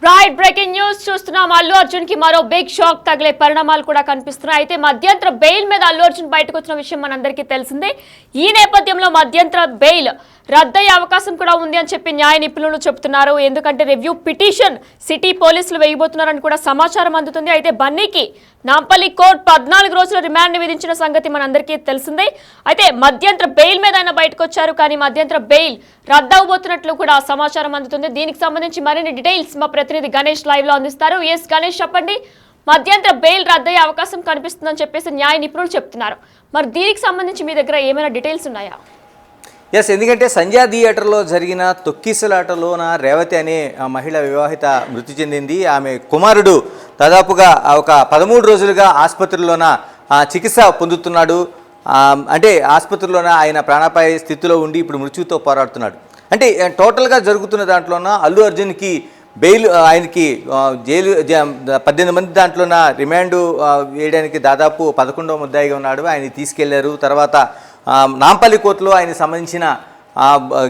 Right breaking news చూస్తున్నాం. అల్లు అర్జున్ కి మరో బిగ్ షాక్ తగిలే పరిణామాలు కూడా కనిపిస్తున్నాయి. అయితే మధ్యంతర బెయిల్ మీద అల్లు అర్జున్ బయటకు వచ్చిన విషయం మనందరికీ తెలిసిందే. ఈ నేపథ్యంలో మధ్యంతర బెయిల్ రద్దయ్యే అవకాశం కూడా ఉంది అని చెప్పి న్యాయ నిపుణులు చెబుతున్నారు. ఎందుకంటే రివ్యూ పిటిషన్ సిటీ పోలీసులు వేయబోతున్నారని కూడా సమాచారం అందుతుంది. అయితే బన్నీకి నాంపల్లి కోర్టు 14 రోజుల రిమాండ్ విధించిన సంగతి మనందరికీ తెలిసిందే. అయితే మధ్యంతర బెయిల్ మీద ఆయన బయటకు వచ్చారు, కానీ మధ్యంతర బెయిల్ రద్దవబోతున్నట్లు కూడా సమాచారం అందుతుంది. దీనికి సంబంధించి మరిన్ని డీటెయిల్స్ మా ప్రతినిధి గణేష్ లైవ్ లో అందిస్తారు. ఎస్ గణేష్, చెప్పండి. మధ్యంతర బెయిల్ రద్దయ్యే అవకాశం కనిపిస్తుందని చెప్పేసి న్యాయ నిపుణులు చెప్తున్నారు. మరి దీనికి సంబంధించి మీ దగ్గర ఏమైనా డీటెయిల్స్ ఉన్నాయా? ఎస్, ఎందుకంటే సంధ్యా థియేటర్లో జరిగిన తొక్కిసలాటలోన రేవతి అనే మహిళ వివాహిత మృతి చెందింది. ఆమె కుమారుడు దాదాపుగా ఒక 13 రోజులుగా ఆసుపత్రిలోన చికిత్స పొందుతున్నాడు. అంటే ఆసుపత్రిలోన ఆయన ప్రాణాపాయ స్థితిలో ఉండి ఇప్పుడు మృత్యుతో పోరాడుతున్నాడు. అంటే టోటల్గా జరుగుతున్న దాంట్లోన అల్లు అర్జున్కి బెయిల్, ఆయనకి జైలు 18 మంది దాంట్లోన రిమాండ్ వేయడానికి దాదాపు 11వ ముద్దాయిగా ఉన్నాడు. ఆయన తీసుకెళ్లారు. తర్వాత నాంపల్లి కోర్టులో ఆయనకు సంబంధించిన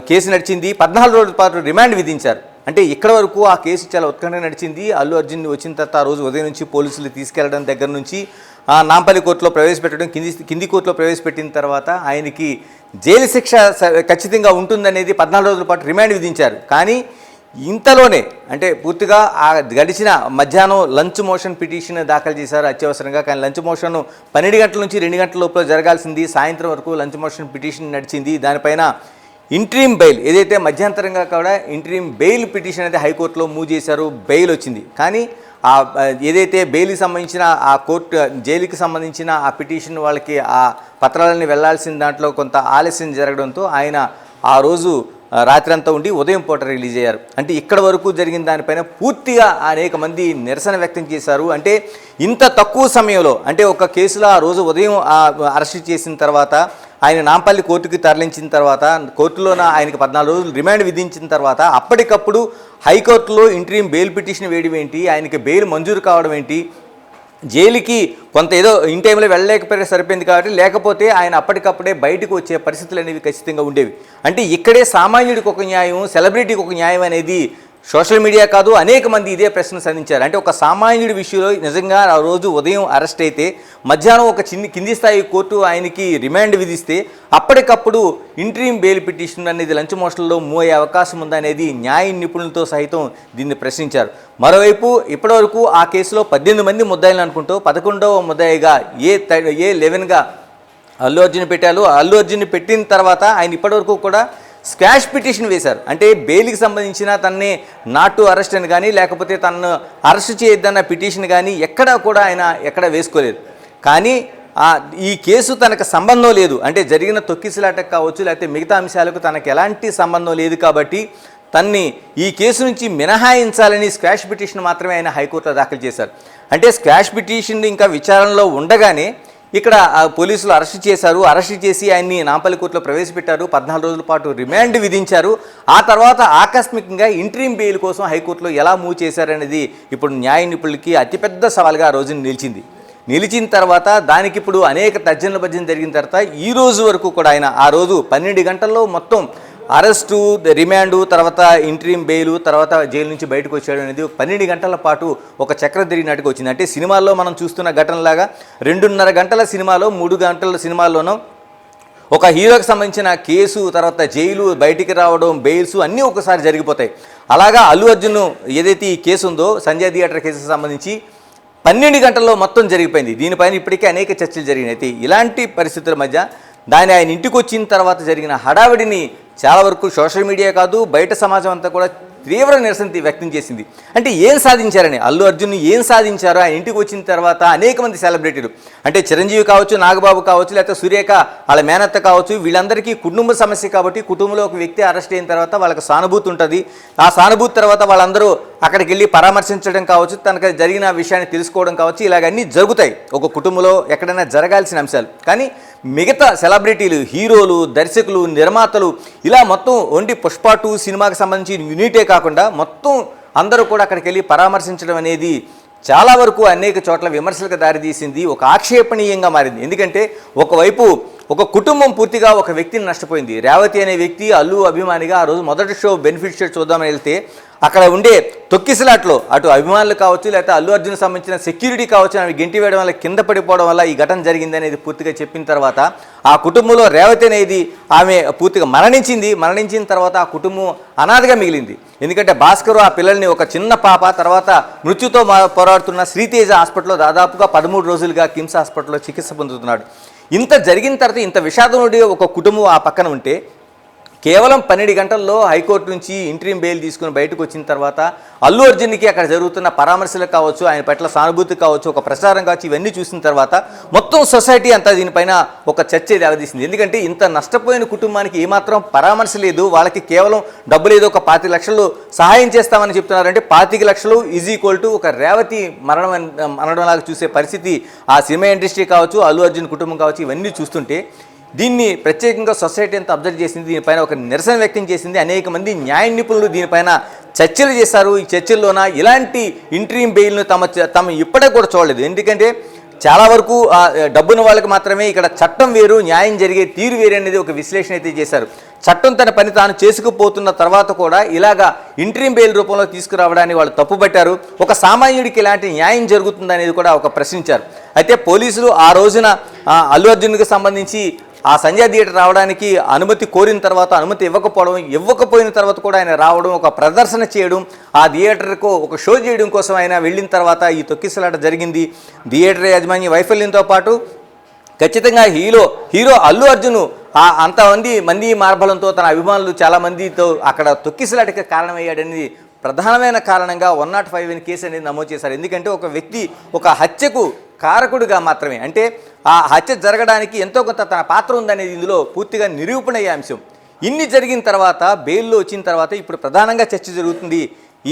కేసు నడిచింది. 14 రోజుల పాటు రిమాండ్ విధించారు. అంటే ఇక్కడ వరకు ఆ కేసు చాలా ఉత్కంఠగా నడిచింది. అల్లు అర్జున్ వచ్చిన తర్వాత ఆ రోజు ఉదయం నుంచి పోలీసులు తీసుకెళ్లడం దగ్గర నుంచి నాంపల్లి కోర్టులో ప్రవేశపెట్టడం, కింది కోర్టులో ప్రవేశపెట్టిన తర్వాత ఆయనకి జైలు శిక్ష ఖచ్చితంగా ఉంటుందనేది 14 రోజుల పాటు రిమాండ్ విధించారు. కానీ ఇంతలోనే అంటే పూర్తిగా గడిచిన మధ్యాహ్నం లంచ్ మోషన్ పిటిషన్ దాఖలు చేశారు అత్యవసరంగా. కానీ లంచ్ మోషన్ 12 గంటల నుంచి 2 గంటల లోపల జరగాల్సింది. సాయంత్రం వరకు లంచ్ మోషన్ పిటిషన్ నడిచింది. దానిపైన ఇంట్రీమ్ బెయిల్, ఏదైతే మధ్యంతరంగా కూడా ఇంట్రీమ్ బెయిల్ పిటిషన్ అయితే హైకోర్టులో మూవ్ చేశారు. బెయిల్ వచ్చింది. కానీ ఏదైతే బెయిల్కి సంబంధించిన ఆ కోర్టు జైలుకి సంబంధించిన ఆ పిటిషన్ వాళ్ళకి ఆ పత్రాలన్నీ వెళ్లాల్సిన దాంట్లో కొంత ఆలస్యం జరగడంతో ఆయన ఆ రోజు రాత్రి అంతా ఉండి ఉదయం పూట రిలీజ్ అయ్యారు. అంటే ఇక్కడ వరకు జరిగిన దానిపైన పూర్తిగా అనేక మంది నిరసన వ్యక్తం చేశారు. అంటే ఇంత తక్కువ సమయంలో, అంటే ఒక కేసులో ఆ రోజు ఉదయం అరెస్ట్ చేసిన తర్వాత ఆయన నాంపల్లి కోర్టుకి తరలించిన తర్వాత కోర్టులోన ఆయనకి 14 రోజులు రిమాండ్ విధించిన తర్వాత అప్పటికప్పుడు హైకోర్టులో ఇంట్రీమ్ బెయిల్ పిటిషన్ వేయడం ఏంటి, ఆయనకి బెయిల్ మంజూరు కావడం ఏంటి, జైలుకి కొంత ఏదో ఇన్ టైంలో వెళ్ళలేకపోతే సరిపోయింది కాబట్టి, లేకపోతే ఆయన అప్పటికప్పుడే బయటకు వచ్చే పరిస్థితులు అనేవి ఖచ్చితంగా ఉండేవి. అంటే ఇక్కడే సామాన్యుడికి ఒక న్యాయం, సెలబ్రిటీకి ఒక న్యాయం అనేది సోషల్ మీడియా కాదు అనేక మంది ఇదే ప్రశ్న సంధించారు. అంటే ఒక సామాన్యుడి విషయంలో నిజంగా ఆ రోజు ఉదయం అరెస్ట్ అయితే మధ్యాహ్నం ఒక కింది స్థాయి కోర్టు ఆయనకి రిమాండ్ విధిస్తే అప్పటికప్పుడు ఇంట్రీమ్ బెయిల్ పిటిషన్ అనేది లంచ్ మోషన్లో మూవ్ అయ్యే అవకాశం ఉందనేది న్యాయ నిపుణులతో సహితం దీన్ని ప్రశ్నించారు. మరోవైపు ఇప్పటివరకు ఆ కేసులో 18 మంది ముద్దాయిలు అనుకుంటూ 11వ ముద్దాయిగా A11గా అల్లు అర్జున్ పెట్టారు. అల్లు అర్జున్ పెట్టిన తర్వాత ఆయన ఇప్పటివరకు కూడా స్క్వాష్ పిటిషన్ వేశారు. అంటే బెయిల్కి సంబంధించిన తనని నాట్ టు అరెస్ట్ అని కానీ, లేకపోతే తనను అరెస్ట్ చేయొద్దన్న పిటిషన్ కానీ ఎక్కడా కూడా ఆయన ఎక్కడ వేసుకోలేదు. కానీ ఈ కేసు తనకు సంబంధం లేదు, అంటే జరిగిన తొక్కిసలాటకు కావచ్చు, లేకపోతే మిగతా అంశాలకు తనకు ఎలాంటి సంబంధం లేదు కాబట్టి తన్ని ఈ కేసు నుంచి మినహాయించాలని స్క్వాష్ పిటిషన్ మాత్రమే ఆయన హైకోర్టులో దాఖలు చేశారు. అంటే స్క్వాష్ పిటిషన్ ఇంకా విచారణలో ఉండగానే ఇక్కడ పోలీసులు అరెస్ట్ చేశారు. అరెస్ట్ చేసి ఆయన్ని నాంపల్లి కోర్టులో ప్రవేశపెట్టారు. 14 రోజుల పాటు రిమాండ్ విధించారు. ఆ తర్వాత ఆకస్మికంగా ఇంట్రీమ్ బెయిల్ కోసం హైకోర్టులో ఎలా మూవ్ చేశారనేది ఇప్పుడు న్యాయ నిపుణులకి అతిపెద్ద సవాల్గా ఆ రోజున నిలిచిన తర్వాత దానికి ఇప్పుడు అనేక తర్జన భర్జన జరిగిన తర్వాత ఈ రోజు వరకు కూడా ఆయన ఆ రోజు 12 గంటల్లో మొత్తం అరెస్టు, రిమాండు, తర్వాత ఇంట్రీమ్ బెయిల్, తర్వాత జైలు నుంచి బయటకు వచ్చాడు అనేది 12 గంటల పాటు ఒక చక్రం తిరిగినట్టుగా వచ్చింది. అంటే సినిమాల్లో మనం చూస్తున్న ఘటనలాగా 2.5 గంటల సినిమాలో 3 గంటల సినిమాల్లోనూ ఒక హీరోకి సంబంధించిన కేసు, తర్వాత జైలు, బయటికి రావడం, బెయిల్స్ అన్నీ ఒకసారి జరిగిపోతాయి. అలాగా అల్లు అర్జున్ ఏదైతే ఈ కేసు ఉందో సంధ్యా థియేటర్ కేసుకు సంబంధించి 12 గంటల్లో మొత్తం జరిగిపోయింది. దీనిపైన ఇప్పటికే అనేక చర్చలు జరిగినాయి. ఇలాంటి పరిస్థితుల మధ్య ఆయన ఇంటికి వచ్చిన తర్వాత జరిగిన హడావిడిని చాలా వరకు సోషల్ మీడియా కాదు బయట సమాజం అంతా కూడా తీవ్ర నిరసన వ్యక్తం చేసింది. అంటే ఏం సాధించారని, అల్లు అర్జున్ ఏం సాధించారో ఆయన ఇంటికి వచ్చిన తర్వాత అనేక మంది సెలబ్రిటీలు, అంటే చిరంజీవి కావచ్చు, నాగబాబు కావచ్చు, లేకపోతే సురేఖ వాళ్ళ మేనత్త కావచ్చు, వీళ్ళందరికీ కుటుంబ సమస్య కాబట్టి కుటుంబంలో ఒక వ్యక్తి అరెస్ట్ అయిన తర్వాత వాళ్ళకి సానుభూతి ఉంటుంది. ఆ సానుభూతి తర్వాత వాళ్ళందరూ అక్కడికి వెళ్ళి పరామర్శించడం కావచ్చు, తనకు జరిగిన విషయాన్ని తెలుసుకోవడం కావచ్చు, ఇలాగన్నీ జరుగుతాయి ఒక కుటుంబంలో ఎక్కడైనా జరగాల్సిన అంశాలు. కానీ మిగతా సెలబ్రిటీలు, హీరోలు, దర్శకులు, నిర్మాతలు ఇలా మొత్తం ఓన్లీ పుష్ప 2 సినిమాకి సంబంధించి యూనిటే కాకుండా మొత్తం అందరూ కూడా అక్కడికి వెళ్ళి పరామర్శించడం అనేది చాలా వరకు అనేక చోట్ల విమర్శలకు దారితీసింది, ఒక ఆక్షేపణీయంగా మారింది. ఎందుకంటే ఒకవైపు ఒక కుటుంబం పూర్తిగా ఒక వ్యక్తిని నష్టపోయింది. రేవతి అనే వ్యక్తి అల్లు అభిమానిగా ఆ రోజు మొదటి షో బెనిఫిట్ షో చూద్దామని వెళ్తే అక్కడ ఉండే తొక్కిసలాట్లో అటు అభిమానులు కావచ్చు, లేకపోతే అల్లు అర్జున్ సంబంధించిన సెక్యూరిటీ కావచ్చు, అవి గెంటి వేయడం వల్ల కింద పడిపోవడం వల్ల ఈ ఘటన జరిగింది అనేది పూర్తిగా చెప్పిన తర్వాత ఆ కుటుంబంలో రేవతి అనేది ఆమె పూర్తిగా మరణించిన తర్వాత ఆ కుటుంబం అనాథగా మిగిలింది. ఎందుకంటే భాస్కర్ ఆ పిల్లల్ని, ఒక చిన్న పాప, తర్వాత మృత్యుతో పోరాడుతున్న శ్రీతేజ హాస్పిటల్లో దాదాపుగా 13 రోజులుగా కిమ్స్ హాస్పిటల్లో చికిత్స పొందుతున్నాడు. ఇంత జరిగిన తర్వాత ఇంత విషాదం ఒక కుటుంబం ఆ పక్కన ఉంటే కేవలం 12 గంటల్లో హైకోర్టు నుంచి ఇంటరీం బెయిల్ తీసుకుని బయటకు వచ్చిన తర్వాత అల్లు అర్జున్కి అక్కడ జరుగుతున్న పరామర్శలు కావచ్చు, ఆయన పట్ల సానుభూతి కావచ్చు, ఒక ప్రచారం కావచ్చు, ఇవన్నీ చూసిన తర్వాత మొత్తం సొసైటీ అంతా దీనిపైన ఒక చర్చ లేవదీసింది. ఎందుకంటే ఇంత నష్టపోయిన కుటుంబానికి ఏమాత్రం పరామర్శ లేదు, వాళ్ళకి కేవలం డబ్బులు ఏదో ఒక 25 లక్షలు సహాయం చేస్తామని చెప్తున్నారు. అంటే 25 లక్షలు ఈజ్ ఈక్వల్ టు ఒక రేవతి మరణంలాగా చూసే పరిస్థితి ఆ సినిమా ఇండస్ట్రీ కావచ్చు, అల్లు అర్జున్ కుటుంబం కావచ్చు, ఇవన్నీ చూస్తుంటే దీన్ని ప్రత్యేకంగా సొసైటీ అంతా అబ్జర్వ్ చేసింది, దీనిపైన ఒక నిరసన వ్యక్తం చేసింది. అనేక మంది న్యాయ నిపుణులు దీనిపైన చర్చలు చేశారు. ఈ చర్చల్లోన ఇలాంటి ఇంటరీం బెయిల్ను తమ ఇప్పటికి కూడా చూడలేదు. ఎందుకంటే చాలా వరకు డబ్బున్న వాళ్ళకి మాత్రమే ఇక్కడ చట్టం వేరు, న్యాయం జరిగే తీరు వేరు అనేది ఒక విశ్లేషణ అయితే చేశారు. చట్టం తన పని తాను చేసుకుపోతున్న తర్వాత కూడా ఇలాగా ఇంటరీం బెయిల్ రూపంలో తీసుకురావడాన్ని వాళ్ళు తప్పుపట్టారు. ఒక సామాన్యుడికి ఇలాంటి న్యాయం జరుగుతుందనేది కూడా ఒక ప్రశ్నించారు. అయితే పోలీసులు ఆ రోజున అల్లు అర్జున్కి సంబంధించి ఆ సంజయ్ థియేటర్ రావడానికి అనుమతి కోరిన తర్వాత అనుమతి ఇవ్వకపోయిన తర్వాత కూడా ఆయన రావడం, ఒక ప్రదర్శన చేయడం, ఆ థియేటర్కు ఒక షో చేయడం కోసం ఆయన వెళ్ళిన తర్వాత ఈ తొక్కిసలాట జరిగింది. థియేటర్ యాజమాన్య వైఫల్యంతో పాటు ఖచ్చితంగా హీరో అల్లు అర్జున్ అంతమంది మార్బలంతో తన అభిమానులు చాలామందితో అక్కడ తొక్కిసలాటకి కారణమయ్యాడనేది ప్రధానమైన కారణంగా 105 కేసు అనేది నమోదు చేశారు. ఎందుకంటే ఒక వ్యక్తి ఒక హత్యకు కారకుడిగా మాత్రమే, అంటే ఆ హత్య జరగడానికి ఎంతో కొంత తన పాత్ర ఉందనేది ఇందులో పూర్తిగా నిరూపణ అయ్యే అంశం. ఇన్ని జరిగిన తర్వాత బెయిల్లో వచ్చిన తర్వాత ఇప్పుడు ప్రధానంగా చర్చ జరుగుతుంది.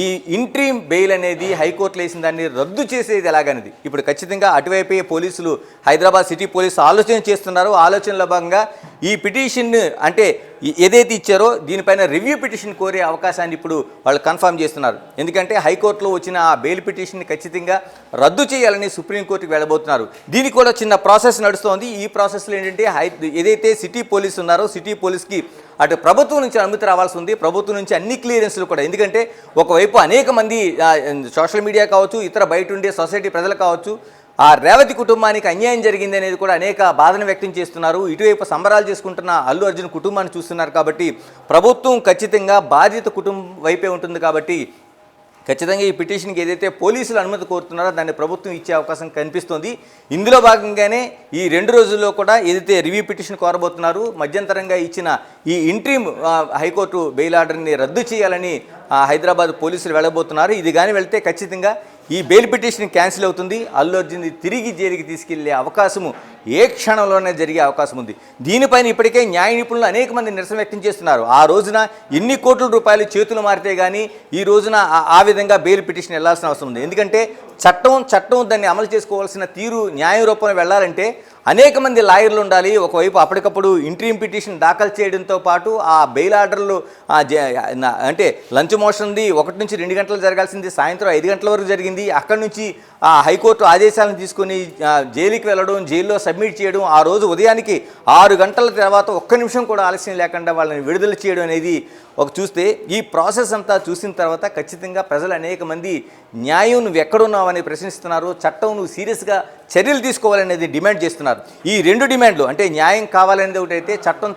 ఈ ఇంటరీం బెయిల్ అనేది హైకోర్టులో వేసిన దాన్ని రద్దు చేసేది ఎలాగనేది. ఇప్పుడు ఖచ్చితంగా అటువైపే పోలీసులు, హైదరాబాద్ సిటీ పోలీసు ఆలోచన చేస్తున్నారు. ఆలోచనలో భాగంగా ఈ పిటిషన్ అంటే ఏదైతే ఇచ్చారో దీనిపైన రివ్యూ పిటిషన్ కోరే అవకాశాన్ని ఇప్పుడు వాళ్ళు కన్ఫర్మ్ చేస్తున్నారు. ఎందుకంటే హైకోర్టులో వచ్చిన ఆ బెయిల్ పిటిషన్ని ఖచ్చితంగా రద్దు చేయాలని సుప్రీంకోర్టుకి వెళ్ళబోతున్నారు. దీనికి కూడా చిన్న ప్రాసెస్ నడుస్తోంది. ఈ ప్రాసెస్లో ఏంటంటే ఏదైతే సిటీ పోలీసు ఉన్నారో సిటీ పోలీస్కి అటు ప్రభుత్వం నుంచి అనుమతి రావాల్సి ఉంది, ప్రభుత్వం నుంచి అన్ని క్లియరెన్స్లు కూడా. ఎందుకంటే ఒకవైపు అనేక మంది సోషల్ మీడియా కావచ్చు, ఇతర బయట ఉండే సొసైటీ ప్రజలు కావచ్చు, ఆ రేవతి కుటుంబానికి అన్యాయం జరిగింది అనేది కూడా అనేక బాధను వ్యక్తం చేస్తున్నారు. ఇటువైపు సంబరాలు చేసుకుంటున్న అల్లు అర్జున్ కుటుంబాన్ని చూస్తున్నారు. కాబట్టి ప్రభుత్వం ఖచ్చితంగా బాధిత కుటుంబం వైపే ఉంటుంది. కాబట్టి ఖచ్చితంగా ఈ పిటిషన్కి ఏదైతే పోలీసులు అనుమతి కోరుతున్నారో దాన్ని ప్రభుత్వం ఇచ్చే అవకాశం కనిపిస్తోంది. ఇందులో భాగంగానే ఈ 2 రోజుల్లో కూడా ఏదైతే రివ్యూ పిటిషన్ కోరబోతున్నారు, మధ్యంతరంగా ఇచ్చిన ఈ ఇంటరీం హైకోర్టు బెయిల్ ఆర్డర్ని రద్దు చేయాలని హైదరాబాద్ పోలీసులు వెళ్ళబోతున్నారు. ఇది కానీ వెళ్తే ఖచ్చితంగా ఈ బెయిల్ పిటిషన్ క్యాన్సిల్ అవుతుంది. అల్లు అర్జున్ తిరిగి జైలుకి తీసుకెళ్లే అవకాశము ఏ క్షణంలోనే జరిగే అవకాశం ఉంది. దీనిపైన ఇప్పటికే న్యాయ నిపుణులు అనేక మంది నిరసన వ్యక్తం చేస్తున్నారు. ఆ రోజున ఎన్ని కోట్ల రూపాయలు చేతులు మారితే కానీ ఈ రోజున ఆ విధంగా బెయిల్ పిటిషన్ వెళ్లాల్సిన అవసరం ఉంది. ఎందుకంటే చట్టం దాన్ని అమలు చేసుకోవాల్సిన తీరు న్యాయ రూపంలో వెళ్ళాలంటే అనేక మంది లాయర్లు ఉండాలి. ఒకవైపు అప్పటికప్పుడు ఇంటరీం పిటిషన్ దాఖలు చేయడంతో పాటు ఆ బెయిల్ ఆర్డర్లు అంటే లంచ్ మోషన్ది 1 నుంచి 2 గంటలు జరగాల్సింది సాయంత్రం 5 గంటల వరకు జరిగింది. అక్కడి నుంచి హైకోర్టు ఆదేశాలను తీసుకుని జైలుకి వెళ్ళడం, జైల్లో సబ్మిట్ చేయడం, ఆ రోజు ఉదయానికి 6 గంటల తర్వాత 1 నిమిషం కూడా ఆలస్యం లేకుండా వాళ్ళని విడుదల చేయడం అనేది చూస్తే ఈ ప్రాసెస్ అంతా చూసిన తర్వాత ఖచ్చితంగా ప్రజలు అనేక మంది న్యాయం నువ్వు ఎక్కడున్నావని ప్రశ్నిస్తున్నారు. చట్టం నువ్వు సీరియస్గా చర్యలు తీసుకోవాలనేది డిమాండ్ చేస్తున్నారు. ఈ 2 డిమాండ్లు అంటే న్యాయం కావాలనేది ఒకటైతే చట్టం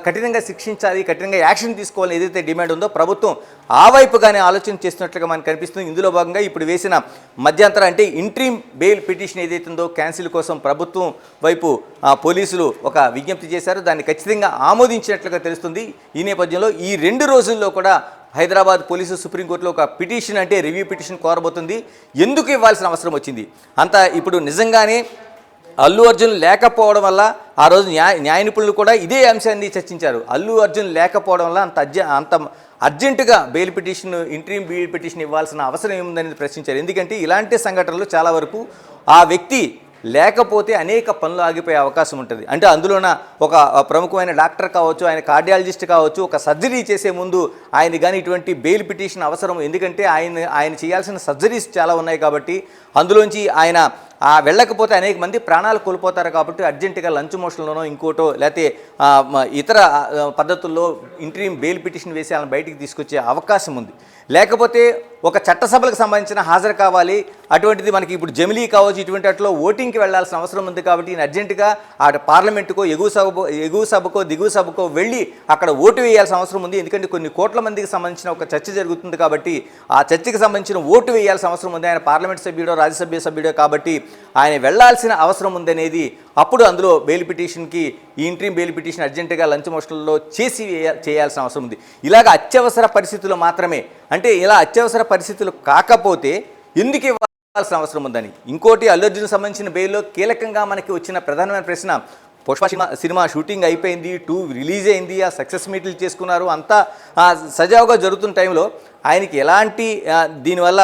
కఠినంగా శిక్షించాలి, కఠినంగా యాక్షన్ తీసుకోవాలని ఏదైతే డిమాండ్ ఉందో ప్రభుత్వం ఆ వైపుగానే ఆలోచన చేస్తున్నట్లుగా మనకు కనిపిస్తుంది. ఇందులో భాగంగా ఇప్పుడు వేసిన మధ్యంతర అంటే ఇంటరీం బెయిల్ పిటిషన్ ఏదైతే ఉందో క్యాన్సిల్ కోసం ప్రభుత్వం వైపు పోలీసులు ఒక విజ్ఞప్తి చేశారు. దాన్ని ఖచ్చితంగా ఆమోదించినట్లుగా తెలుస్తుంది. ఈ నేపథ్యంలో ఈ 2 రోజుల్లో కూడా హైదరాబాద్ పోలీసు సుప్రీంకోర్టులో ఒక పిటిషన్ అంటే రివ్యూ పిటిషన్ కోరబోతుంది. ఎందుకు ఇవ్వాల్సిన అవసరం వచ్చింది? ఇప్పుడు నిజంగానే అల్లు అర్జున్ లేకపోవడం వల్ల ఆ రోజు న్యాయ నిపుణులు కూడా ఇదే అంశాన్ని చర్చించారు. అల్లు అర్జున్ లేకపోవడం వల్ల అంత అర్జెంటుగా bail petition, interim bail petition ఇవ్వాల్సిన అవసరం ఏముందనేది ప్రశ్నించారు. ఎందుకంటే ఇలాంటి సంఘటనలు చాలా వరకు ఆ వ్యక్తి లేకపోతే అనేక పనులు ఆగిపోయే అవకాశం ఉంటుంది. అంటే అందులోన ఒక ప్రముఖమైన డాక్టర్ కావచ్చు, ఆయన కార్డియాలజిస్ట్ కావచ్చు, ఒక సర్జరీ చేసే ముందు ఆయన కానీ ఇటువంటి బెయిల్ పిటిషన్ అవసరం. ఎందుకంటే ఆయన చేయాల్సిన సర్జరీస్ చాలా ఉన్నాయి కాబట్టి అందులోంచి ఆయన వెళ్ళకపోతే అనేక మంది ప్రాణాలు కోల్పోతారు కాబట్టి అర్జెంటుగా లంచ్ మోషన్లోనో ఇంకోటో లేకపోతే ఇతర పద్ధతుల్లో ఇంటరీమ్ బెయిల్ పిటిషన్ వేసి వాళ్ళని బయటికి తీసుకొచ్చే అవకాశం ఉంది. లేకపోతే ఒక చట్టసభలకు సంబంధించిన హాజరు కావాలి, అటువంటిది మనకి ఇప్పుడు జమిలీ కావచ్చు, ఇటువంటి వాటిలో ఓటింగ్కి వెళ్లాల్సిన అవసరం ఉంది కాబట్టి ఈయన అర్జెంటుగా పార్లమెంటుకో ఎగువ సభకో దిగువ సభకో వెళ్ళి అక్కడ ఓటు వేయాల్సిన అవసరం ఉంది. ఎందుకంటే కొన్ని కోట్ల మందికి సంబంధించిన ఒక చర్చ జరుగుతుంది కాబట్టి ఆ చర్చకి సంబంధించిన ఓటు వేయాల్సిన అవసరం ఉంది. ఆయన పార్లమెంట్ సభ్యుడో రాజ్యసభ సభ్యుడో కాబట్టి ఆయన వెళ్లాల్సిన అవసరం ఉందనేది అప్పుడు అందులో బెయిల్ పిటిషన్కి ఈ ఇంట్రీమ్ బెయిల్ పిటిషన్ అర్జెంటుగా లంచ్ మోషన్లో చేయాల్సిన అవసరం ఉంది. ఇలాగ అత్యవసర పరిస్థితులు మాత్రమే, అంటే ఇలా అత్యవసర పరిస్థితులు కాకపోతే ఎందుకు ఇవ్వాల్సిన అవసరం ఉందని. ఇంకోటి అల్లు అర్జున్ సంబంధించిన బెయిల్లో కీలకంగా మనకి వచ్చిన ప్రధానమైన ప్రశ్న, పుష్ప సినిమా షూటింగ్ అయిపోయింది, 2 రిలీజ్ అయింది, ఆ సక్సెస్ మీట్లు చేసుకున్నారు, అంతా సజావుగా జరుగుతున్న టైంలో ఆయనకి ఎలాంటి దీనివల్ల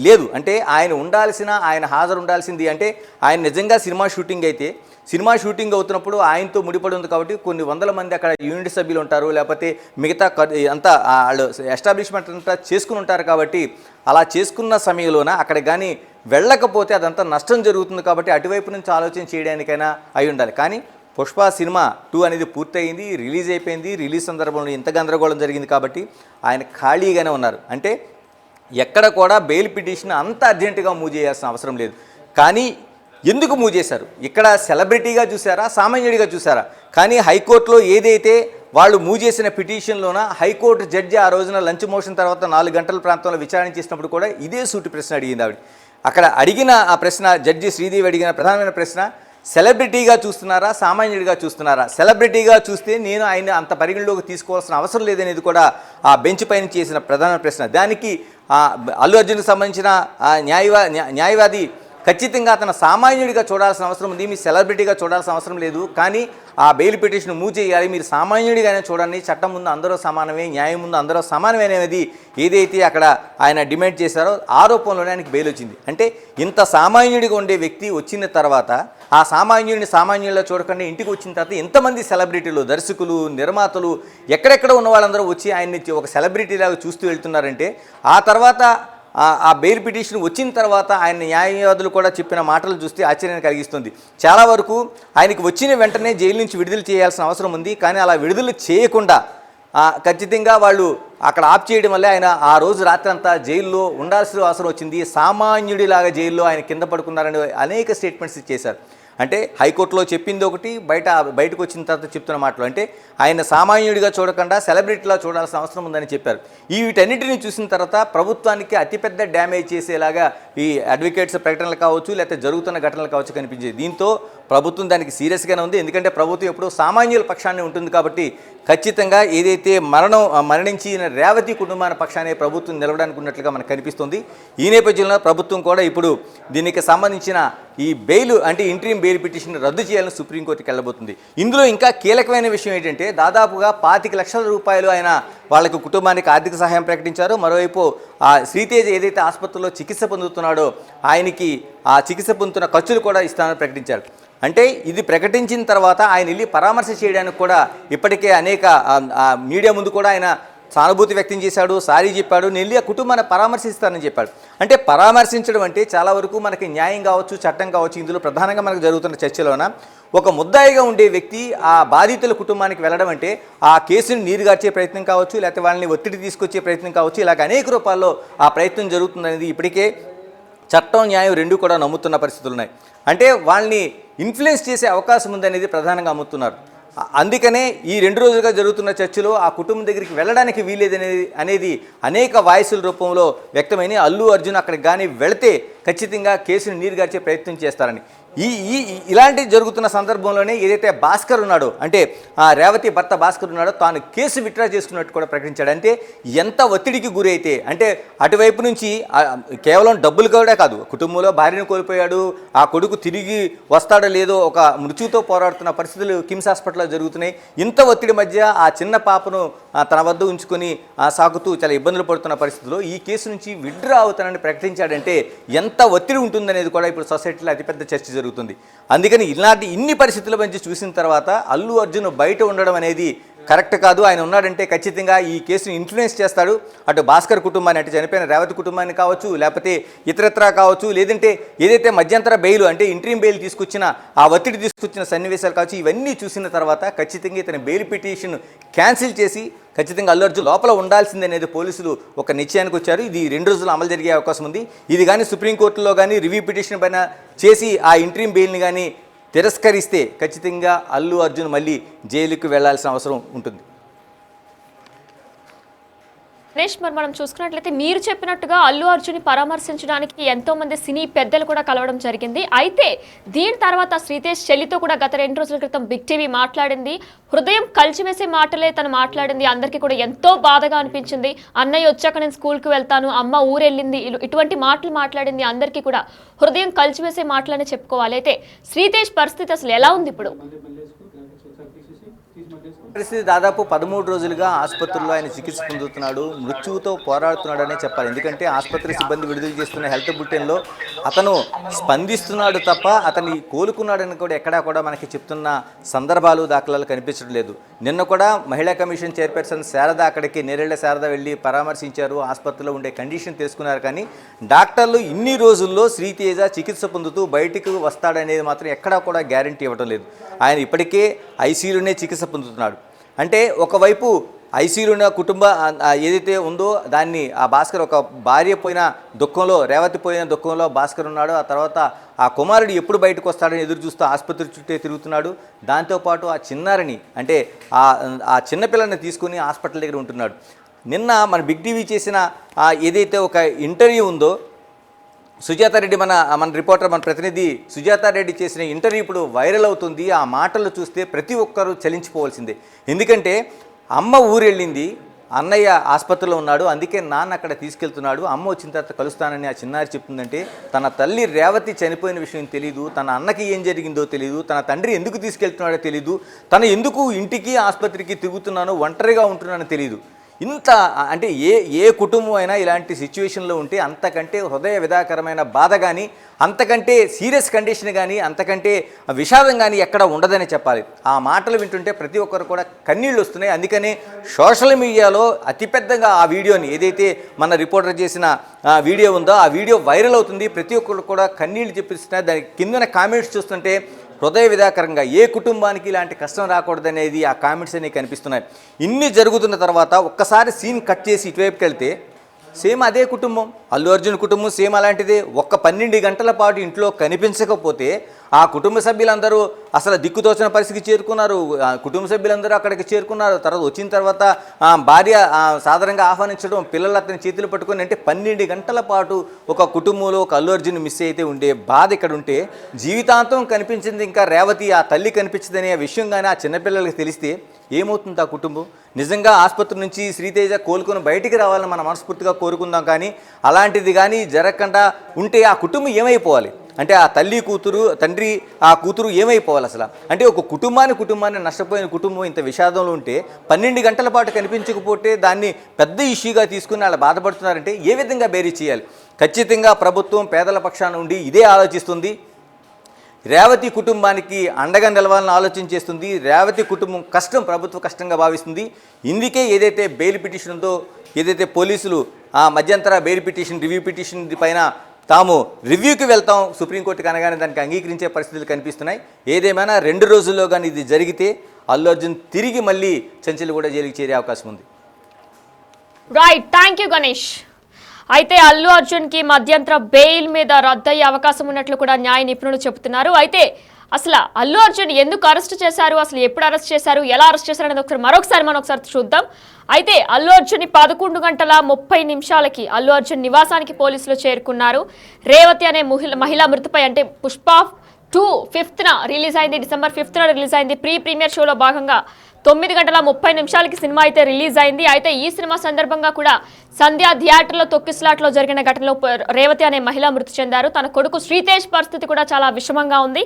లేదు. అంటే ఆయన హాజరు ఉండాల్సింది. అంటే ఆయన నిజంగా సినిమా షూటింగ్ అయితే సినిమా షూటింగ్ అవుతున్నప్పుడు ఆయనతో ముడిపడి ఉంది కాబట్టి కొన్ని వందల మంది అక్కడ యూనిట్ సభ్యులు ఉంటారు, లేకపోతే మిగతా అంతా వాళ్ళు ఎస్టాబ్లిష్మెంట్ అంతా చేసుకుని ఉంటారు కాబట్టి అలా చేసుకున్న సమయంలోన అక్కడ కానీ వెళ్ళకపోతే అదంతా నష్టం జరుగుతుంది కాబట్టి అటువైపు నుంచి ఆలోచన చేయడానికైనా అయి ఉండాలి. కానీ పుష్ప సినిమా 2 అనేది పూర్తయింది, రిలీజ్ అయిపోయింది. రిలీజ్ సందర్భంలో ఇంత గందరగోళం జరిగింది కాబట్టి ఆయన ఖాళీగానే ఉన్నారు. అంటే ఎక్కడ కూడా బెయిల్ పిటిషన్ అంత అర్జెంటుగా మూవ్ చేయాల్సిన అవసరం లేదు. కానీ ఎందుకు మూవ్ చేశారు? ఇక్కడ సెలబ్రిటీగా చూసారా, సామాన్యుడిగా చూసారా? కానీ హైకోర్టులో ఏదైతే వాళ్ళు మూవ్ చేసిన పిటిషన్లోన హైకోర్టు జడ్జి ఆ రోజున లంచ్ మోషన్ తర్వాత 4 గంటల ప్రాంతంలో విచారణ చేసినప్పుడు కూడా ఇదే సూటి ప్రశ్న అడిగింది ఆవిడ. అక్కడ అడిగిన ఆ ప్రశ్న, జడ్జి శ్రీదేవి అడిగిన ప్రధానమైన ప్రశ్న, సెలబ్రిటీగా చూస్తున్నారా, సామాన్యుడిగా చూస్తున్నారా? సెలబ్రిటీగా చూస్తే నేను ఆయన అంత పరిగణలోకి తీసుకోవాల్సిన అవసరం లేదనేది కూడా ఆ బెంచ్ పైన చేసిన ప్రధాన ప్రశ్న. దానికి అల్లు అర్జున్కి సంబంధించిన న్యాయవాది ఖచ్చితంగా అతను సామాన్యుడిగా చూడాల్సిన అవసరం ఉంది, మీ సెలబ్రిటీగా చూడాల్సిన అవసరం లేదు. కానీ ఆ బెయిల్ పిటిషన్ మూవ్ చేయాలి, మీరు సామాన్యుడిగానే చూడండి, చట్టం ముందు అందరూ సమానమే, న్యాయం ముందు అందరూ సమానమే అనేది ఏదైతే అక్కడ ఆయన డిమాండ్ చేశారో ఆరోపణలోనే ఆయనకి బెయిల్ వచ్చింది. అంటే ఇంత సామాన్యుడిగా ఉండే వ్యక్తి వచ్చిన తర్వాత ఆ సామాన్యుల్లో చూడకుండా ఇంటికి వచ్చిన తర్వాత ఎంతమంది సెలబ్రిటీలు, దర్శకులు, నిర్మాతలు ఎక్కడెక్కడ ఉన్న వాళ్ళందరూ వచ్చి ఆయన్ని ఒక సెలబ్రిటీలాగా చూస్తూ వెళ్తున్నారంటే ఆ తర్వాత ఆ బెయిల్ పిటిషన్ వచ్చిన తర్వాత ఆయన న్యాయవాదులు కూడా చెప్పిన మాటలు చూస్తే ఆశ్చర్యాన్ని కలిగిస్తుంది. చాలా వరకు ఆయనకి వచ్చిన వెంటనే జైలు నుంచి విడుదల చేయాల్సిన అవసరం ఉంది. కానీ అలా విడుదల చేయకుండా ఖచ్చితంగా వాళ్ళు అక్కడ ఆప్ చేయడం వల్లే ఆయన ఆ రోజు రాత్రి అంతా జైల్లో ఉండాల్సిన అవసరం వచ్చింది. సామాన్యుడిలాగా జైల్లో ఆయన కింద పడుకున్నారని అనేక స్టేట్మెంట్స్ ఇచ్చేశారు. అంటే హైకోర్టులో చెప్పింది ఒకటి, బయటకు వచ్చిన తర్వాత చెప్తున్న మాటలు అంటే ఆయన సామాన్యుడిగా చూడకుండా సెలబ్రిటీలా చూడాల్సిన అవసరం ఉందని చెప్పారు. వీటన్నిటిని చూసిన తర్వాత ప్రభుత్వానికి అతిపెద్ద డ్యామేజ్ చేసేలాగా ఈ అడ్వకేట్స్ ప్రకటనలు కావచ్చు, లేకపోతే జరుగుతున్న ఘటనలు కావచ్చు కనిపించేది. దీంతో ప్రభుత్వం దానికి సీరియస్గానే ఉంది. ఎందుకంటే ప్రభుత్వం ఎప్పుడూ సామాన్యుల పక్షాన్ని ఉంటుంది కాబట్టి ఖచ్చితంగా ఏదైతే మరణించిన రేవతి కుటుంబాల పక్షాన్ని ప్రభుత్వం నిలవడానికి ఉన్నట్లుగా మనకు కనిపిస్తుంది. ఈ నేపథ్యంలో ప్రభుత్వం కూడా ఇప్పుడు దీనికి సంబంధించిన ఈ బెయిల్ అంటే ఇంటరీమ్ బెయిల్ పిటిషన్ రద్దు చేయాలని సుప్రీంకోర్టుకి వెళ్ళబోతుంది. ఇందులో ఇంకా కీలకమైన విషయం ఏంటంటే దాదాపుగా 25 లక్షల రూపాయలు ఆయన వాళ్ళకి కుటుంబానికి ఆర్థిక సహాయం ప్రకటించారు. మరోవైపు ఆ శ్రీతేజ్ ఏదైతే ఆసుపత్రిలో చికిత్స పొందుతున్నాడో ఆయనకి ఆ చికిత్స పొందుతున్న ఖర్చులు కూడా ఇస్తానని ప్రకటించారు. అంటే ఇది ప్రకటించిన తర్వాత ఆయన వెళ్ళి పరామర్శ చేయడానికి కూడా ఇప్పటికే అనేక మీడియా ముందు కూడా ఆయన సానుభూతి వ్యక్తం చేశాడు, సారీ చెప్పాడు, నేను వెళ్ళి ఆ కుటుంబాన్ని పరామర్శిస్తానని చెప్పాడు. అంటే పరామర్శించడం అంటే చాలా వరకు మనకి న్యాయం కావచ్చు, చట్టం కావచ్చు, ఇందులో ప్రధానంగా మనకు జరుగుతున్న చర్చలోన ఒక ముద్దాయిగా ఉండే వ్యక్తి ఆ బాధితుల కుటుంబానికి వెళ్ళడం అంటే ఆ కేసుని నీరుగార్చే ప్రయత్నం కావచ్చు, లేకపోతే వాళ్ళని ఒత్తిడి తీసుకొచ్చే ప్రయత్నం కావచ్చు, ఇలాగ అనేక రూపాల్లో ఆ ప్రయత్నం జరుగుతుందనేది ఇప్పటికే చట్టం న్యాయం రెండూ కూడా నమ్ముతున్న పరిస్థితులు ఉన్నాయి. అంటే వాళ్ళని ఇన్ఫ్లుయెన్స్ చేసే అవకాశం ఉందనేది ప్రధానంగా అమ్ముతున్నారు. అందుకనే ఈ 2 రోజులుగా జరుగుతున్న చర్చలో ఆ కుటుంబం దగ్గరికి వెళ్ళడానికి వీలేదనేది అనేక వాయిస్ల రూపంలో వ్యక్తమైన అల్లు అర్జున్ అక్కడికి కానీ వెళితే ఖచ్చితంగా కేసును నీరుగార్చే ప్రయత్నం చేస్తారని ఇలాంటి జరుగుతున్న సందర్భంలోనే ఏదైతే భాస్కర్ ఉన్నాడో అంటే ఆ రేవతి భర్త భాస్కర్ ఉన్నాడో తాను కేసు విత్డ్రా చేసుకున్నట్టు కూడా ప్రకటించాడు. అంటే ఎంత ఒత్తిడికి గురైతే అంటే అటువైపు నుంచి కేవలం డబ్బులు కూడా కాదు, కుటుంబంలో భార్యను కోల్పోయాడు, ఆ కొడుకు తిరిగి వస్తాడో లేదో ఒక మృత్యుతో పోరాడుతున్న పరిస్థితులు కిమ్స్ హాస్పిటల్లో జరుగుతున్నాయి. ఇంత ఒత్తిడి మధ్య ఆ చిన్న పాపను తన వద్ద ఉంచుకొని సాగుతూ చాలా ఇబ్బందులు పడుతున్న పరిస్థితుల్లో ఈ కేసు నుంచి విత్డ్రా అవుతానని ప్రకటించాడంటే ఎంత ఒత్తిడి ఉంటుందనేది కూడా ఇప్పుడు సొసైటీలో అతిపెద్ద చర్చ జరుగుతుంది. జరుగుతుంది. అందుకని ఇన్ని పరిస్థితుల నుంచి చూసిన తర్వాత అల్లు అర్జున్ బయట ఉండడం అనేది కరెక్ట్ కాదు. ఆయన ఉన్నాడంటే ఖచ్చితంగా ఈ కేసును ఇన్ఫ్లుయెన్స్ చేస్తాడు. అటు భాస్కర్ కుటుంబాన్ని, అంటే చనిపోయిన రేవతి కుటుంబాన్ని కావచ్చు, లేకపోతే ఇతరత్రా కావచ్చు, లేదంటే ఏదైతే మధ్యంతర బెయిల్ అంటే ఇంట్రీమ్ బెయిల్ తీసుకొచ్చిన ఆ ఒత్తిడి తీసుకొచ్చిన సన్నివేశాలు కావచ్చు, ఇవన్నీ చూసిన తర్వాత ఖచ్చితంగా ఇతని బెయిల్ పిటిషన్ క్యాన్సిల్ చేసి ఖచ్చితంగా అల్లు అర్జున్ లోపల ఉండాల్సిందే అనేది పోలీసులు ఒక నిశ్చయానికి వచ్చారు. ఇది 2 రోజులు అమలు జరిగే అవకాశం ఉంది. ఇది కానీ సుప్రీంకోర్టులో కానీ రివ్యూ పిటిషన్ పైన చేసి ఆ ఇంట్రీమ్ బెయిల్ని కానీ తిరస్కరిస్తే ఖచ్చితంగా అల్లు అర్జున్ మళ్ళీ జైలుకు వెళ్లాల్సిన అవసరం ఉంటుంది. గణేష్, మరి మనం చూసుకున్నట్లయితే మీరు చెప్పినట్టుగా అల్లు అర్జున్ని పరామర్శించడానికి ఎంతో మంది సినీ పెద్దలు కూడా కలవడం జరిగింది. అయితే దీని తర్వాత శ్రీతేష్ చెల్లితో కూడా గత 2 రోజుల క్రితం బిగ్ టీవీ మాట్లాడింది. హృదయం కలిచివేసే మాటలే తను మాట్లాడింది. అందరికీ కూడా ఎంతో బాధగా అనిపించింది. అన్నయ్య వచ్చాక నేను స్కూల్కి వెళ్తాను, అమ్మ ఊరెళ్ళింది, ఇటువంటి మాటలు మాట్లాడింది. అందరికీ కూడా హృదయం కలిచివేసే మాటలనే చెప్పుకోవాలి. అయితే శ్రీతేష్ పరిస్థితి అసలు ఎలా ఉంది ఇప్పుడు? పరిస్థితి దాదాపు 13 రోజులుగా ఆసుపత్రిలో ఆయన చికిత్స పొందుతున్నాడు. మృత్యువుతో పోరాడుతున్నాడనే చెప్పాలి. ఎందుకంటే ఆసుపత్రి సిబ్బంది విడుదల చేస్తున్న హెల్త్ బులెటిన్లో అతను స్పందిస్తున్నాడు తప్ప అతన్ని కోలుకున్నాడని కూడా ఎక్కడా కూడా మనకి చెప్తున్న సందర్భాలు, దాఖలాలు కనిపించడం లేదు. నిన్న కూడా మహిళా కమిషన్ చైర్పర్సన్ శారద అక్కడికి నేరేళ్ల శారద వెళ్ళి పరామర్శించారు. ఆసుపత్రిలో ఉండే కండిషన్ తెలుసుకున్నారు. కానీ డాక్టర్లు ఇన్ని రోజుల్లో శ్రీతేజ చికిత్స పొందుతూ బయటికి వస్తాడనేది మాత్రం ఎక్కడా కూడా గ్యారంటీ ఇవ్వడం లేదు. ఆయన ఇప్పటికే ఐసీయూలోనే చికిత్స పొందుతున్నాడు. అంటే ఒకవైపు ఐసీయూలో కుటుంబ ఏదైతే ఉందో దాన్ని ఆ భాస్కర్, ఒక భార్య పోయిన దుఃఖంలో, రేవతి పోయిన దుఃఖంలో భాస్కర్ ఉన్నాడు. ఆ తర్వాత ఆ కుమారుడు ఎప్పుడు బయటకు వస్తాడని ఎదురు చూస్తూ ఆసుపత్రి చుట్టే తిరుగుతున్నాడు. దాంతోపాటు ఆ చిన్నారిని, అంటే ఆ చిన్నపిల్లని తీసుకుని హాస్పిటల్ దగ్గర ఉంటున్నాడు. నిన్న మన బిగ్ టీవీ చేసిన ఏదైతే ఒక ఇంటర్వ్యూ ఉందో, సుజాత రెడ్డి, మన రిపోర్టర్, మన ప్రతినిధి సుజాత రెడ్డి చేసిన ఇంటర్వ్యూ ఇప్పుడు వైరల్ అవుతుంది. ఆ మాటలు చూస్తే ప్రతి ఒక్కరూ చలించిపోవాల్సిందే. ఎందుకంటే అమ్మ ఊరెళ్ళింది, అన్నయ్య ఆసుపత్రిలో ఉన్నాడు, అందుకే నాన్న అక్కడ తీసుకెళ్తున్నాడు, అమ్మ వచ్చిన తర్వాత కలుస్తానని ఆ చిన్నారి చెప్తుందంటే తన తల్లి రేవతి చనిపోయిన విషయం తెలీదు, తన అన్నకి ఏం జరిగిందో తెలీదు, తన తండ్రి ఎందుకు తీసుకెళ్తున్నాడో తెలీదు, తను ఎందుకు ఇంటికి ఆసుపత్రికి తిరుగుతున్నానో, ఒంటరిగా ఉంటున్నానో తెలీదు. ఇంత అంటే ఏ కుటుంబం అయినా ఇలాంటి సిచ్యువేషన్లో ఉంటే అంతకంటే హృదయ విధాకరమైన బాధ కానీ, అంతకంటే సీరియస్ కండిషన్ కానీ, అంతకంటే విషాదం కానీ ఎక్కడ ఉండదని చెప్పాలి. ఆ మాటలు వింటుంటే ప్రతి ఒక్కరు కూడా కన్నీళ్ళు వస్తున్నాయి. అందుకనే సోషల్ మీడియాలో అతిపెద్దగా ఆ వీడియోని, ఏదైతే మన రిపోర్టర్ చేసిన వీడియో ఉందో ఆ వీడియో వైరల్ అవుతుంది. ప్రతి ఒక్కరు కూడా కన్నీళ్ళు చెప్పిస్తున్నారు. దాని కిందన కామెంట్స్ చూస్తుంటే హృదయ విధాకరంగా ఏ కుటుంబానికి ఇలాంటి కష్టం రాకూడదనేది ఆ కామెంట్స్ అనేవి కనిపిస్తున్నాయి. ఇన్ని జరుగుతున్న తర్వాత ఒక్కసారి సీన్ కట్ చేసి ఇటువైపుకి వెళ్తే సేమ్ అదే కుటుంబం, అల్లు అర్జున్ కుటుంబం సేమ్ అలాంటిదే. 12 గంటల పాటు ఇంట్లో కనిపించకపోతే ఆ కుటుంబ సభ్యులందరూ అసలు దిక్కుతోచిన పరిస్థితికి చేరుకున్నారు. కుటుంబ సభ్యులందరూ అక్కడికి చేరుకున్నారు. తర్వాత వచ్చిన తర్వాత భార్య సాధారణంగా ఆహ్వానించడం, పిల్లలు అతని చేతులు పట్టుకొని, అంటే 12 గంటల పాటు ఒక కుటుంబంలో ఒక అల్లు అర్జున్ మిస్ అయితే ఉండే బాధ ఇక్కడ ఉంటే, జీవితాంతం కనిపించింది ఇంకా రేవతి, ఆ తల్లి కనిపించదనే విషయం కానీ ఆ చిన్నపిల్లలకి తెలిస్తే ఏమవుతుంది ఆ కుటుంబం? నిజంగా ఆసుపత్రి నుంచి శ్రీతేజ కోలుకొని బయటికి రావాలని మనం మనస్ఫూర్తిగా కోరుకుందాం. కానీ అలాంటిది కానీ జరగకుండా ఉంటే ఆ కుటుంబం ఏమైపోవాలి? అంటే ఆ తల్లి కూతురు, తండ్రి ఆ కూతురు ఏమైపోవాలి అసలు? అంటే ఒక కుటుంబాన్ని నష్టపోయిన కుటుంబం ఇంత విషాదంలో ఉంటే 12 గంటల పాటు కనిపించకపోతే దాన్ని పెద్ద ఇష్యూగా తీసుకుని వాళ్ళు బాధపడుతున్నారంటే ఏ విధంగా బేరీ చేయాలి? ఖచ్చితంగా ప్రభుత్వం పేదల పక్షాన ఉండి ఇదే ఆలోచిస్తుంది. రేవతి కుటుంబానికి అండగా నిలవాలని ఆలోచన చేస్తుంది. రేవతి కుటుంబం కష్టం ప్రభుత్వ కష్టంగా భావిస్తుంది. ఇందుకే ఏదైతే బెయిల్ పిటిషన్ ఉందో, ఏదైతే పోలీసులు ఆ మధ్యంతర బెయిల్ పిటిషన్, రివ్యూ పిటిషన్ పైన తాము రివ్యూకి వెళ్తాం సుప్రీంకోర్టుకి అనగానే దానికి అంగీకరించే పరిస్థితులు కనిపిస్తున్నాయి. ఏదేమైనా 2 రోజుల్లో కానీ ఇది జరిగితే అల్లు అర్జున్ తిరిగి మళ్ళీ చెంచల్గూడ జైలుకి చేరే అవకాశం ఉంది. Right, thank you Ganesh. అయితే అల్లు అర్జున్కి మధ్యంతర బెయిల్ మీద రద్దయ్యే అవకాశం ఉన్నట్లు కూడా న్యాయ నిపుణులు చెబుతున్నారు. అయితే అసలు అల్లు అర్జున్ ఎందుకు అరెస్ట్ చేశారు, అసలు ఎప్పుడు అరెస్ట్ చేశారు, ఎలా అరెస్ట్ చేశారు అనేది మరొకసారి చూద్దాం. అయితే అల్లు అర్జున్ 11:30 అల్లు అర్జున్ నివాసానికి పోలీసులు చేరుకున్నారు. రేవతి అనే మహిళా మృతిపై, అంటే పుష్ప 2 5th రిలీజ్ అయింది, December 5th రిలీజ్ అయింది. ప్రీమియర్ షోలో భాగంగా 9:30 సినిమా అయితే రిలీజ్ అయింది. అయితే ఈ సినిమా సందర్భంగా కూడా సంధ్యా థియేటర్లో తొక్కిసలాట్లో జరిగిన ఘటనలో రేవతి అనే మహిళ మృతి చెందారు. తన కొడుకు శ్రీతేజ్ పరిస్థితి కూడా చాలా విషమంగా ఉంది.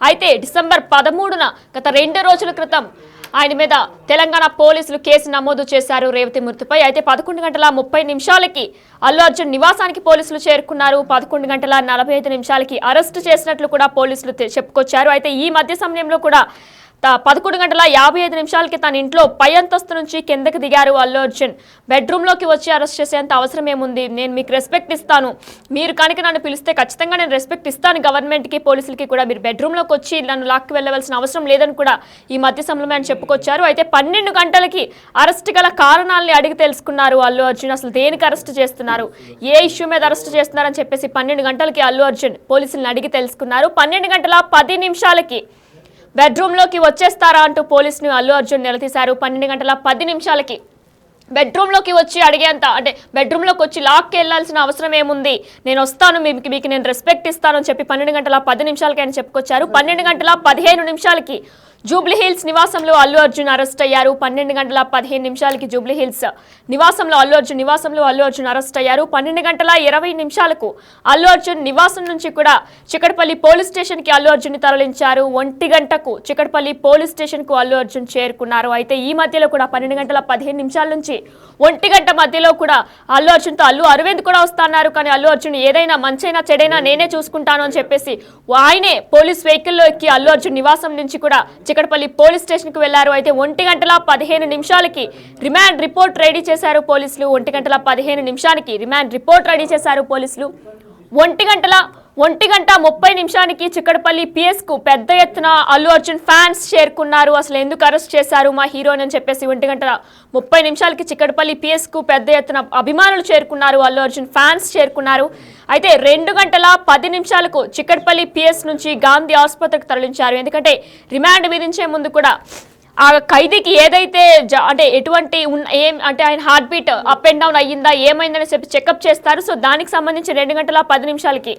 అయితే December 13న గత 2 రోజుల క్రితం ఆయన మీద తెలంగాణ పోలీసులు కేసు నమోదు చేశారు రేవతి మృతిపై. అయితే 11:30 అల్లు అర్జున్ నివాసానికి పోలీసులు చేరుకున్నారు. 11:45 అరెస్టు చేసినట్లు కూడా పోలీసులు చెప్పుకొచ్చారు. అయితే ఈ మధ్య సమయంలో కూడా 11:55 తన ఇంట్లో పై అంతస్తు నుంచి కిందకి దిగారు అల్లు అర్జున్. బెడ్రూమ్లోకి వచ్చి అరెస్ట్ చేసేంత అవసరం ఏముంది, నేను మీకు రెస్పెక్ట్ ఇస్తాను, మీరు కనుక నన్ను పిలిస్తే ఖచ్చితంగా నేను రెస్పెక్ట్ ఇస్తాను గవర్నమెంట్కి పోలీసులకి కూడా, మీరు బెడ్రూమ్లోకి వచ్చి నన్ను లాక్కి వెళ్ళవలసిన అవసరం లేదని కూడా ఈ మధ్య సమయంలో ఆయన చెప్పుకొచ్చారు. అయితే 12 గంటలకి అరెస్ట్ గల కారణాలని అడిగి తెలుసుకున్నారు అల్లు అర్జున్. అసలు దేనికి అరెస్ట్ చేస్తున్నారు, ఏ ఇష్యూ మీద అరెస్ట్ చేస్తున్నారని చెప్పేసి 12 గంటలకి అల్లు అర్జున్ పోలీసులను అడిగి తెలుసుకున్నారు. 12:10 బెడ్రూమ్లోకి వచ్చేస్తారా అంటూ పోలీసును అల్లు అర్జున్ నిలదీశారు. 12:10 బెడ్రూమ్లోకి వచ్చి అడిగేంత, అంటే బెడ్రూమ్లోకి వచ్చి లాక్కి వెళ్లాల్సిన అవసరం ఏముంది, నేను వస్తాను, మీకు నేను రెస్పెక్ట్ ఇస్తాను అని చెప్పి 12:10 ఆయన చెప్పుకొచ్చారు. 12:15 జూబ్లీ హిల్స్ నివాసంలో అల్లు అర్జున్ అరెస్ట్ అయ్యారు. 12:15 జూబ్లీ హిల్స్ నివాసంలో అల్లు అర్జున్ అరెస్ట్ అయ్యారు. 12:20 అల్లు అర్జున్ నివాసం నుంచి కూడా చికటపల్లి పోలీస్ స్టేషన్ కి అల్లు అర్జున్ తరలించారు. 1 గంటకు చికటపల్లి పోలీస్ స్టేషన్ కు అల్లు అర్జున్ చేరుకున్నారు. అయితే ఈ మధ్యలో కూడా 12:15 నుంచి 1 గంట మధ్యలో కూడా అల్లు అర్జున్ తో అల్లు అరవింద్ కూడా వస్తున్నారు. కానీ అల్లు అర్జున్ ఏదైనా మంచైనా చెడైనా నేనే చూసుకుంటాను అని చెప్పేసి ఆయనే పోలీస్ వెహికల్లో ఎక్కి అల్లు అర్జున్ నివాసం నుంచి కూడా చికటపల్లి పోలీస్ స్టేషన్ కు వెళ్లారు. అయితే 1:15 రిమాండ్ రిపోర్ట్ రెడీ చేశారు పోలీసులు. 1:15 రిమాండ్ రిపోర్ట్ రెడీ చేశారు పోలీసులు. 1:30 చికటపల్లి పిఎస్ కు పెద్ద ఎత్తున అల్లు అర్జున్ ఫ్యాన్స్ చేరుకున్నారు. అసలు ఎందుకు అరెస్ట్ చేశారు మా హీరోని అని చెప్పేసి 1:30 చికటపల్లి పిఎస్ కు పెద్ద ఎత్తున అభిమానులు చేరుకున్నారు, అల్లు అర్జున్ ఫ్యాన్స్ చేరుకున్నారు. అయితే 2:10 చికటపల్లి పిఎస్ నుంచి గాంధీ ఆసుపత్రికి తరలించారు. ఎందుకంటే రిమాండ్ విధించే ముందు కూడా ఆ ఖైదీకి ఏదైతే అంటే ఎటువంటి అంటే ఆయన heart beat up and down అయ్యిందా, ఏమైందని చెప్పి చెకప్ చేస్తారు. సో దానికి సంబంధించి 2:10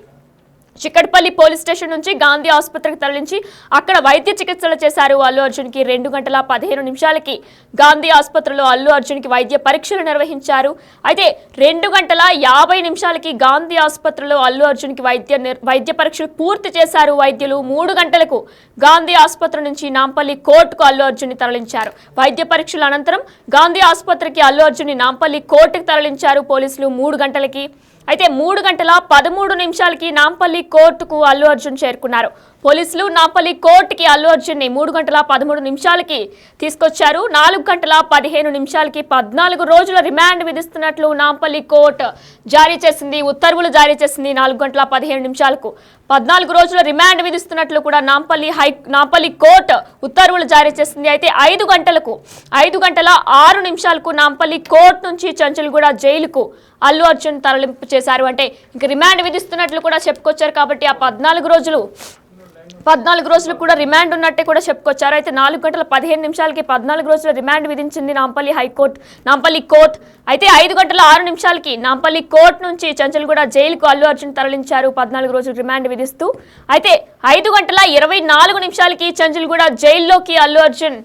చికటపల్లి పోలీస్ స్టేషన్ నుంచి గాంధీ ఆసుపత్రికి తరలించి అక్కడ వైద్య చికిత్సలు చేశారు అల్లు అర్జున్ కి. 2:15 గాంధీ ఆసుపత్రిలో అల్లు అర్జున్ కి వైద్య పరీక్షలు నిర్వహించారు. అయితే 2:50 గాంధీ ఆసుపత్రిలో అల్లు అర్జున్ కి వైద్య పరీక్షలు పూర్తి చేశారు వైద్యులు. 3 గంటలకు గాంధీ ఆసుపత్రి నుంచి నాంపల్లి కోర్టుకు అల్లు అర్జున్ ని తరలించారు. వైద్య పరీక్షల అనంతరం గాంధీ ఆసుపత్రికి అల్లు అర్జున్ ని నాంపల్లి కోర్టుకు తరలించారు పోలీసులు 3 గంటలకి. అయితే 3:13 నాంపల్లి కోర్టుకు అల్లు అర్జున్ చేరుకున్నారు. పోలీసులు నాంపల్లి కోర్టుకి అల్లు అర్జున్ ని 3:13 తీసుకొచ్చారు. 4:15 14 రోజుల రిమాండ్ విధిస్తున్నట్లు నాంపల్లి కోర్టు జారీ చేసింది, ఉత్తర్వులు జారీ చేసింది. 4:15 14 రోజుల రిమాండ్ విధిస్తున్నట్లు కూడా నాంపల్లి కోర్టు ఉత్తర్వులు జారీ చేసింది. అయితే 5:06 నాంపల్లి కోర్టు నుంచి చంచల్గూడ జైలుకు అల్లు అర్జున్ తరలింపు చేశారు. అంటే ఇంక రిమాండ్ విధిస్తున్నట్లు కూడా చెప్పుకొచ్చారు. కాబట్టి ఆ 14 రోజులు కూడా రిమాండ్ ఉన్నట్టే కూడా చెప్పుకొచ్చారు. అయితే 4:15 14 రోజుల రిమాండ్ విధించింది నాంపల్లి కోర్టు. అయితే 5:06 నాంపల్లి కోర్టు నుంచి చంచల్గూడ జైలుకు అల్లు అర్జున్ తరలించారు 14 రోజులు రిమాండ్ విధిస్తూ. అయితే 5:24 చంచల్గూడ జైల్లోకి అల్లు అర్జున్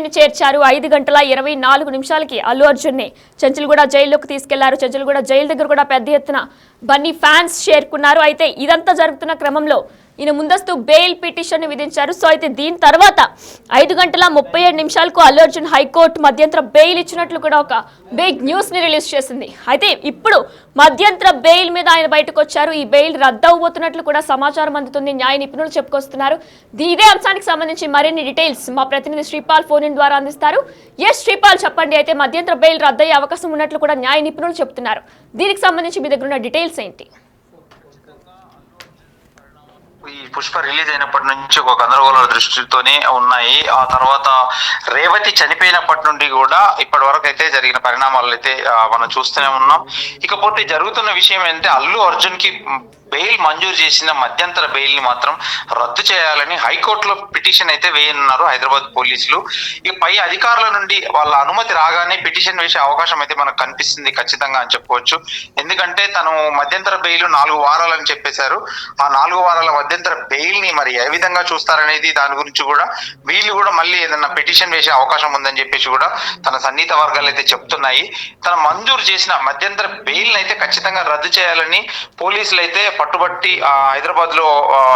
ని చేర్చారు. 5:24 అల్లు అర్జున్ ని చంచల్గూడ జైల్లోకి తీసుకెళ్లారు. చంచల్గూడ జైలు దగ్గర కూడా పెద్ద ఎత్తున బన్నీ ఫ్యాన్స్ చేరుకున్నారు. అయితే ఇదంతా జరుగుతున్న క్రమంలో ఈయన ముందస్తు బెయిల్ పిటిషన్ ని విధించారు. సో అయితే దీని తర్వాత 5:37 అల్లు అర్జున్ హైకోర్టు మధ్యంతర బెయిల్ ఇచ్చినట్లు కూడా ఒక బిగ్ న్యూస్ ని రిలీజ్ చేసింది. అయితే ఇప్పుడు మధ్యంతర బెయిల్ మీద ఆయన బయటకు వచ్చారు. ఈ బెయిల్ రద్దు అవబోతున్నట్లు కూడా సమాచారం అందుతుంది, న్యాయ నిపుణులు చెప్పుకొస్తున్నారు. ఇదే అంశానికి సంబంధించి మరిన్ని డీటెయిల్స్ మా ప్రతినిధి శ్రీపాల్ ఫోన్ ఇన్ ద్వారా అందిస్తారు. ఎస్ శ్రీపాల్, చెప్పండి. అయితే మధ్యంతర బెయిల్ రద్దయ్యే అవకాశం ఉన్నట్లు కూడా న్యాయ నిపుణులు చెప్తున్నారు. దీనికి సంబంధించి మీ దగ్గర ఉన్న డీటెయిల్స్ ఏంటి? ఈ పుష్ప రిలీజ్ అయినప్పటి నుంచి ఒక గందరగోళ దృష్టితోనే ఉన్నాయి. ఆ తర్వాత రేవతి చనిపోయినప్పటి నుండి కూడా ఇప్పటి వరకు అయితే జరిగిన పరిణామాలు అయితే మనం చూస్తూనే ఉన్నాం. ఇకపోతే జరుగుతున్న విషయం ఏంటంటే అల్లు అర్జున్ కి బెయిల్ మంజూరు చేసిన మధ్యంతర బెయిల్ ని మాత్రం రద్దు చేయాలని హైకోర్టులో పిటిషన్ అయితే వేయనున్నారు హైదరాబాద్ పోలీసులు. ఇక పై అధికారుల నుండి వాళ్ళ అనుమతి రాగానే పిటిషన్ వేసే అవకాశం అయితే మనకు కనిపిస్తుంది ఖచ్చితంగా అని చెప్పుకోవచ్చు. ఎందుకంటే తను మధ్యంతర బెయిల్ 4 వారాలని చెప్పేశారు. ఆ 4 వారాల మధ్యంతర బెయిల్ ని మరి ఏ విధంగా చూస్తారనేది దాని గురించి కూడా వీళ్ళు కూడా మళ్ళీ ఏదైనా పిటిషన్ వేసే అవకాశం ఉందని చెప్పేసి కూడా తన సన్నిహిత వర్గాలు అయితే చెప్తున్నాయి. తన మంజూరు చేసిన మధ్యంతర బెయిల్ అయితే ఖచ్చితంగా రద్దు చేయాలని పోలీసులు అయితే పట్టుబట్టి హైదరాబాద్ లో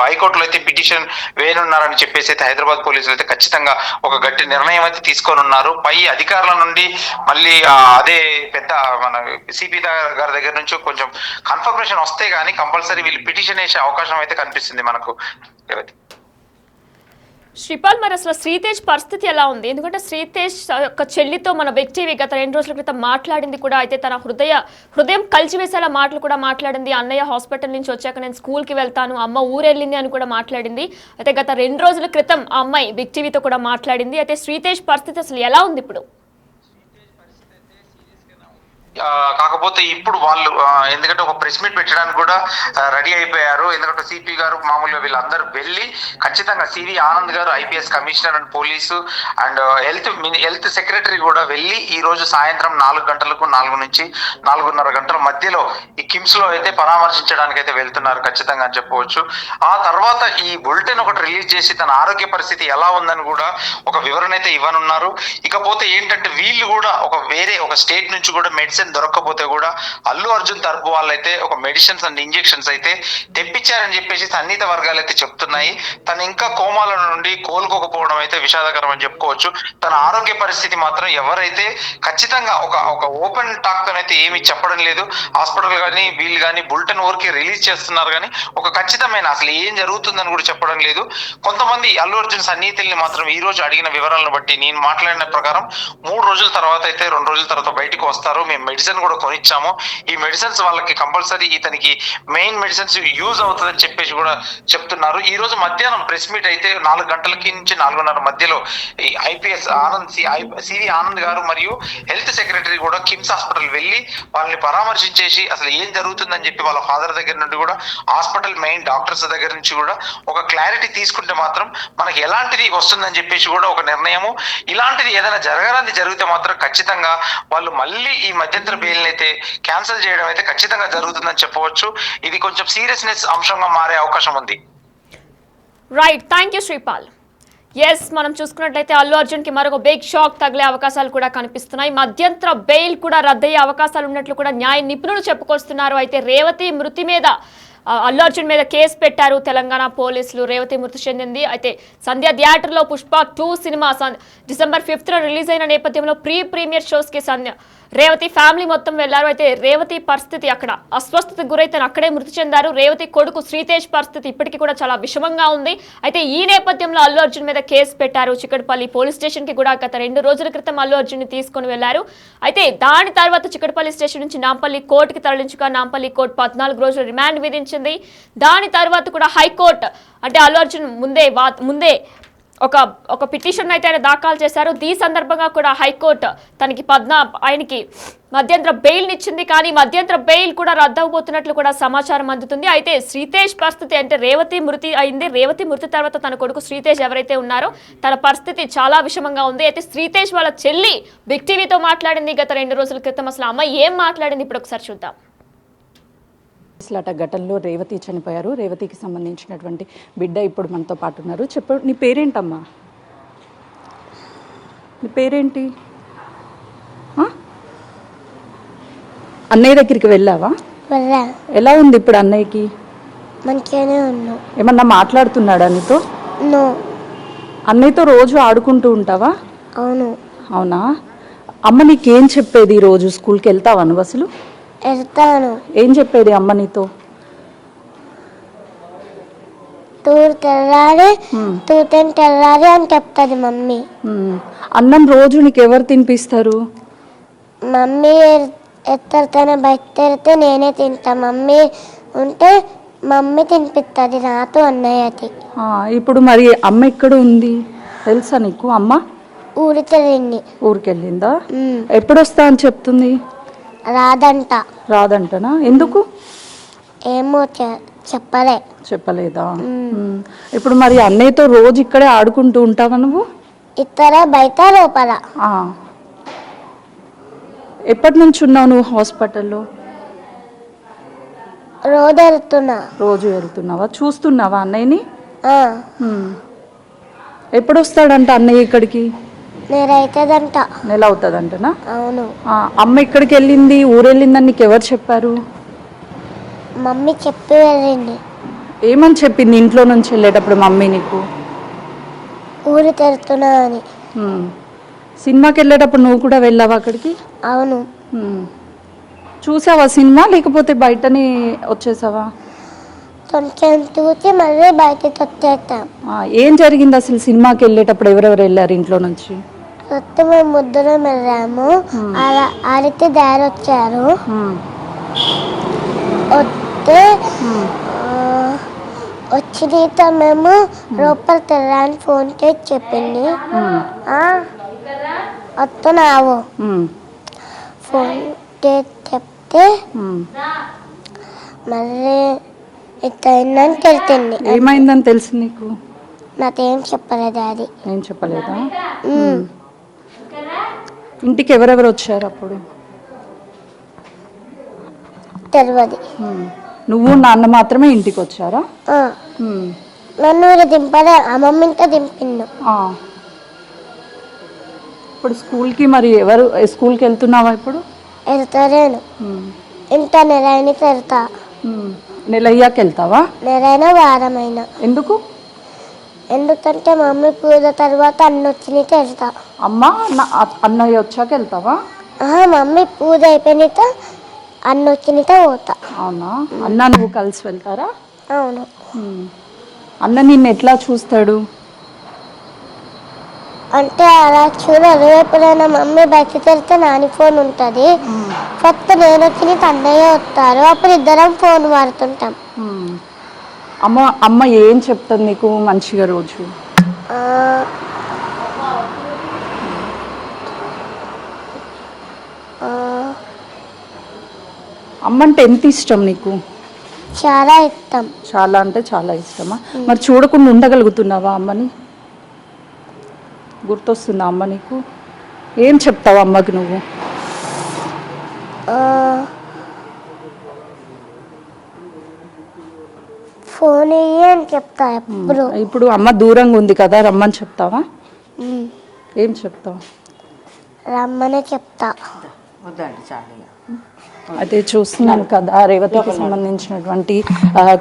హైకోర్టులో అయితే పిటిషన్ వేయనున్నారని చెప్పేసి అయితే హైదరాబాద్ పోలీసులు అయితే ఖచ్చితంగా ఒక గట్టి నిర్ణయం అయితే తీసుకొని ఉన్నారు. పై అధికారుల నుండి మళ్ళీ అదే పెద్ద మన సిపి గారి దగ్గర నుంచి కొంచెం కన్ఫర్మేషన్ వస్తే గానీ కంపల్సరీ వీళ్ళు పిటిషన్ వేసే అవకాశం అయితే కనిపిస్తుంది మనకు. శ్రీపాల్, మరి అసలు శ్రీతేజ్ పరిస్థితి ఎలా ఉంది? ఎందుకంటే శ్రీతేజ్ యొక్క చెల్లితో మన వ్యక్తివి గత 2 రోజుల క్రితం మాట్లాడింది కూడా. అయితే తన హృదయం కలిచివేసేలా మాటలు కూడా మాట్లాడింది. అన్నయ్య హాస్పిటల్ నుంచి వచ్చాక నేను స్కూల్కి వెళ్తాను, అమ్మ ఊరెళ్ళింది అని కూడా మాట్లాడింది. అయితే గత 2 రోజుల క్రితం ఆ అమ్మాయి వ్యక్తివితో కూడా మాట్లాడింది. అయితే శ్రీతేజ్ పరిస్థితి అసలు ఎలా ఉంది ఇప్పుడు? కాకపోతే ఇప్పుడు వాళ్ళు ఎందుకంటే ఒక ప్రెస్ మీట్ పెట్టడానికి కూడా రెడీ అయిపోయారు. ఎందుకంటే సిపి గారు మామూలుగా వీళ్ళందరూ వెళ్ళి ఖచ్చితంగా సివి ఆనంద్ గారు IPS commissioner and police and health secretary కూడా వెళ్ళి ఈ రోజు సాయంత్రం 4 గంటలకు 4 నుంచి 4:30 గంటల మధ్యలో ఈ కిమ్స్ లో అయితే పరామర్శించడానికి అయితే వెళ్తున్నారు ఖచ్చితంగా అని చెప్పవచ్చు. ఆ తర్వాత ఈ బులెటిన్ ఒకటి రిలీజ్ చేసి తన ఆరోగ్య పరిస్థితి ఎలా ఉందని కూడా ఒక వివరణ అయితే ఇవ్వనున్నారు. ఇకపోతే ఏంటంటే వీళ్ళు కూడా వేరే ఒక స్టేట్ నుంచి కూడా మెడిసిన్ దొరకకపోతే కూడా అల్లు అర్జున్ తరపు వాళ్ళైతే ఒక మెడిసిన్స్ అండ్ ఇంజెక్షన్స్ అయితే తెప్పించారని చెప్పేసి సన్నిహిత వర్గాలు అయితే చెప్తున్నాయి. తను ఇంకా కోమాల నుండి కోలుకోకపోవడం అయితే విషాదకరం అని చెప్పుకోవచ్చు. తన ఆరోగ్య పరిస్థితి మాత్రం ఎవరైతే ఖచ్చితంగా ఒక ఓపెన్ టాక్ తోనైతే ఏమి చెప్పడం లేదు. హాస్పిటల్ కానీ వీళ్ళు కానీ బులెటిన్ ఊరికి రిలీజ్ చేస్తున్నారు కానీ ఒక ఖచ్చితమైన అసలు ఏం జరుగుతుందని కూడా చెప్పడం లేదు. కొంతమంది అల్లు అర్జున్ సన్నిహితుల్ని మాత్రం ఈ రోజు అడిగిన వివరాలను బట్టి నేను మాట్లాడిన ప్రకారం 3 రోజుల తర్వాత అయితే 2 రోజుల తర్వాత బయటకు వస్తారు, మేము మెడిసిన్ కూడా కొనిచ్చాము, ఈ మెడిసిన్స్ వాళ్ళకి కంపల్సరీ ఇతనికి మెయిన్ మెడిసిన్స్ యూజ్ అవుతుందని చెప్పేసి కూడా చెప్తున్నారు. ఈ రోజు మధ్యాహ్నం ప్రెస్ మీట్ అయితే 4 గంటలకి నుంచి 4:30 మధ్యలో ఐపీఎస్ సివి ఆనంద్ గారు మరియు హెల్త్ సెక్రటరీ కూడా కిమ్స్ హాస్పిటల్ వెళ్ళి వాళ్ళని పరామర్శించేసి అసలు ఏం జరుగుతుందని చెప్పి వాళ్ళ ఫాదర్ దగ్గర నుండి కూడా హాస్పిటల్ మెయిన్ డాక్టర్స్ దగ్గర నుంచి కూడా ఒక క్లారిటీ తీసుకుంటే మాత్రం మనకి ఎలాంటిది వస్తుందని చెప్పేసి కూడా ఒక నిర్ణయము. ఇలాంటిది ఏదైనా జరిగితే మాత్రం ఖచ్చితంగా వాళ్ళు మళ్ళీ ఈ మధ్యంతర బెయిల్ అయితే క్యాన్సిల్ చేయడం అయితే ఖచ్చితంగా జరుగుతుందని చెప్పవచ్చు. ఇది కొంచెం సీరియస్నెస్ అంశంగా మారే అవకాశం ఉంది. Right, thank you Sripal. Yes, మనం చూసుకున్నట్లయితే అల్లు అర్జున్ కి మరొక బిగ్ షాక్ తగిలే అవకాశాలు కూడా కనిపిస్తున్నాయి. మధ్యంతర బెయిల్ కూడా రద్దయ్యే అవకాశాలు ఉన్నట్లు కూడా న్యాయ నిపుణులు చెప్పుకొస్తున్నారు. అయితే రేవతి మృతి మీద అల్లు అర్జున్ మీద కేసు పెట్టారు తెలంగాణ పోలీసులు. రేవతి మృతి చెందింది. అయితే సంధ్య థియేటర్లో Pushpa 2 cinema December 5th release అయిన నేపథ్యంలో ప్రీమియర్ షోస్ కి రేవతి ఫ్యామిలీ మొత్తం వెళ్లారు. అయితే రేవతి పరిస్థితి అక్కడ అస్వస్థతకు గురైతే అక్కడే మృతి చెందారు. రేవతి కొడుకు శ్రీతేజ్ పరిస్థితి ఇప్పటికీ కూడా చాలా విషమంగా ఉంది. అయితే ఈ నేపథ్యంలో అల్లు అర్జున్ మీద కేసు పెట్టారు. చిక్కడపల్లి పోలీస్ స్టేషన్ కి కూడా గత 2 రోజుల క్రితం అల్లు అర్జున్ ని తీసుకొని వెళ్లారు. అయితే దాని తర్వాత చిక్కడపల్లి స్టేషన్ నుంచి నాంపల్లి కోర్టుకి తరలించగా నాంపల్లి కోర్టు 14 రోజులు రిమాండ్ విధించింది. దాని తర్వాత కూడా హైకోర్టు అంటే అల్లు అర్జున్ ముందే ఒక పిటిషన్ అయితే ఆయన దాఖలు చేశారు. ఈ సందర్భంగా కూడా హైకోర్టు ఆయనకి మధ్యంతర బెయిల్ ఇచ్చింది. కానీ మధ్యంతర బెయిల్ కూడా రద్దవబోతున్నట్లు కూడా సమాచారం అందుతుంది. అయితే శ్రీతేజ్ పరిస్థితి అంటే రేవతి మృతి అయింది. రేవతి మృతి తర్వాత తన కొడుకు శ్రీతేజ్ ఎవరైతే ఉన్నారో తన పరిస్థితి చాలా విషమంగా ఉంది. అయితే శ్రీతేజ్ వాళ్ళ చెల్లి బిగ్ టీవీతో మాట్లాడింది గత 2 రోజుల క్రితం. అసలు అమ్మాయి ఏం మాట్లాడింది ఇప్పుడు ఒకసారి చూద్దాం. అట ఘటనలో రేవతి చనిపోయారు. రేవతికి సంబంధించినటువంటి బిడ్డ ఇప్పుడు మనతో పాటు ఉన్నారు. చెప్పు, నీ పేరేంటమ్మా? నీ పేరేంటి? అన్నయ్య దగ్గరికి వెళ్ళావా? ఎలా ఉంది ఇప్పుడు అన్నయ్యకి? మంచిగానే ఉన్నా. ఏమన్నా మాట్లాడుతున్నాడా నీతో? అన్నయ్యతో రోజు ఆడుకుంటూ ఉంటావా? అవును. అవునా? అమ్మ నీకేం చెప్పేది? రోజు స్కూల్కి వెళ్తావా నువ్వు? అసలు వెళ్తాను. ఏం చెప్పేది అమ్మ నీతో? తూర్కెళ్ళాలి అని చెప్తుంది మమ్మీ. అన్నం రోజు నీకు ఎవరు తినిపిస్తారు? మమ్మీ ఎత్తడితేనే బయట తెరితే నేనే తింటా. మమ్మీ ఉంటే మమ్మీ తినిపిస్తుంది నాతో అన్నయ్యకి. ఇప్పుడు మరి అమ్మ ఎక్కడ ఉంది తెలుసా నీకు? అమ్మ ఊరికెళ్ళిందా? ఎప్పుడు వస్తా అని చెప్తుంది? రాదంటనా? ఎందుకు? ఏమో చెప్పలేదా? ఇప్పుడు మరి అన్నయ్యతో రోజు ఇక్కడే ఆడుకుంటూ ఉంటావా నువ్వు? ఇతర బయట లోపల. ఎప్పటి నుంచి ఉన్నావు నువ్వు హాస్పిటల్లో? రోజు వెళ్తున్నావా? చూస్తున్నావా అన్నయ్యని? ఎప్పుడు వస్తాడంట అన్నయ్య ఇక్కడికి? నెల అవుతుందంటనా? అవును. అమ్మ ఇక్కడికి వెళ్ళింది, ఊరెళ్ళిందని నీకు ఎవరు చెప్పారు? మమ్మీ చెప్పి వెళ్ళింది. ఏమని చెప్పింది ఇంట్లో నుంచి వెళ్ళేటప్పుడు మమ్మీ నీకు? ఊరు తెరుతున్నా అని. సినిమాకి వెళ్ళేటప్పుడు నువ్వు కూడా వెళ్ళావా అక్కడికి? అవును. చూసావా సినిమా, లేకపోతే బయటని వచ్చేసావా? కొంచెం చూసి మళ్ళీ బయటకి వచ్చేస్తాం. ఏం జరిగింది అసలు సినిమాకి వెళ్ళేటప్పుడు? ఎవరెవరు వెళ్ళారు ఇంట్లో నుంచి? ఫస్ట్ మేము ముగ్గురం వెళ్ళాము. అలా ఆడితే డాడీ వచ్చారు. వస్తే వచ్చిన మేము లోపల తెల్లని ఫోన్ చేసి చెప్పింది, వస్తున్నావు. ఫోన్ చేసి చెప్తే మళ్ళీ ఇట్లయిందని తెలిసింది. ఏమైందని తెలిసి నీకు? నాకేం చెప్పలేదు డాడీ. ఏం చెప్పలేదా? ఇంటికి ఎవరెవరు వచ్చారు అప్పుడు? తెలియదు. నువ్వు నాన్న మాత్రమే ఇంటికి వచ్చారా? నన్ను దింపలే, అమ్మమ్మ ఇంట దింపిండు. ఇప్పుడు స్కూల్కి మరి ఎవరు? స్కూల్కి వెళ్తున్నావా ఇప్పుడు? వెళ్తారేను. ఇంత నెలైనా వెళ్తా. నెల అయ్యాక వెళ్తావా? నెలైనా వారమైనా. ఎందుకు? ఎందుకంటే మమ్మీ పూజ తర్వాత అన్న వచ్చినాక వెళ్తా. అమ్మ అన్నయ్య వచ్చాక వెళ్తావా? మమ్మీ పూజ అయిపోయినాక అన్న వచ్చినాక పోతా. అవునా? అన్న నువ్వు కలిసి వెళ్తారా? అవును. అన్న నిన్ను ఎట్లా చూస్తాడు? అంటే అలా చూడరు. ఎప్పుడైనా మమ్మీ బయటకు వెళ్తే నాని ఫోన్ ఉంటుంది. ఫస్ట్ నేను వచ్చి అన్నయ్య వస్తారు, అప్పుడు ఇద్దరం ఫోన్ వాడుతుంటాం. అమ్మ ఏం చెప్తుంది నీకు మంచిగా రోజు? అమ్మ అంటే ఎంత ఇష్టం నీకు? చాలా ఇష్టం. చాలా అంటే చాలా ఇష్టమా? మరి చూడకుండా ఉండగలుగుతున్నావా అమ్మని? గుర్తొస్తుందా అమ్మ నీకు? ఏం చెప్తావు అమ్మకి నువ్వు? ఫోన్ అని చెప్తా ఎప్పుడు. ఇప్పుడు అమ్మ దూరంగా ఉంది కదా, రమ్మని చెప్తావా? ఏం చెప్తావు? రమ్మనే చెప్తా. అయితే చూస్తున్నాను కదా, రేవతికి సంబంధించినటువంటి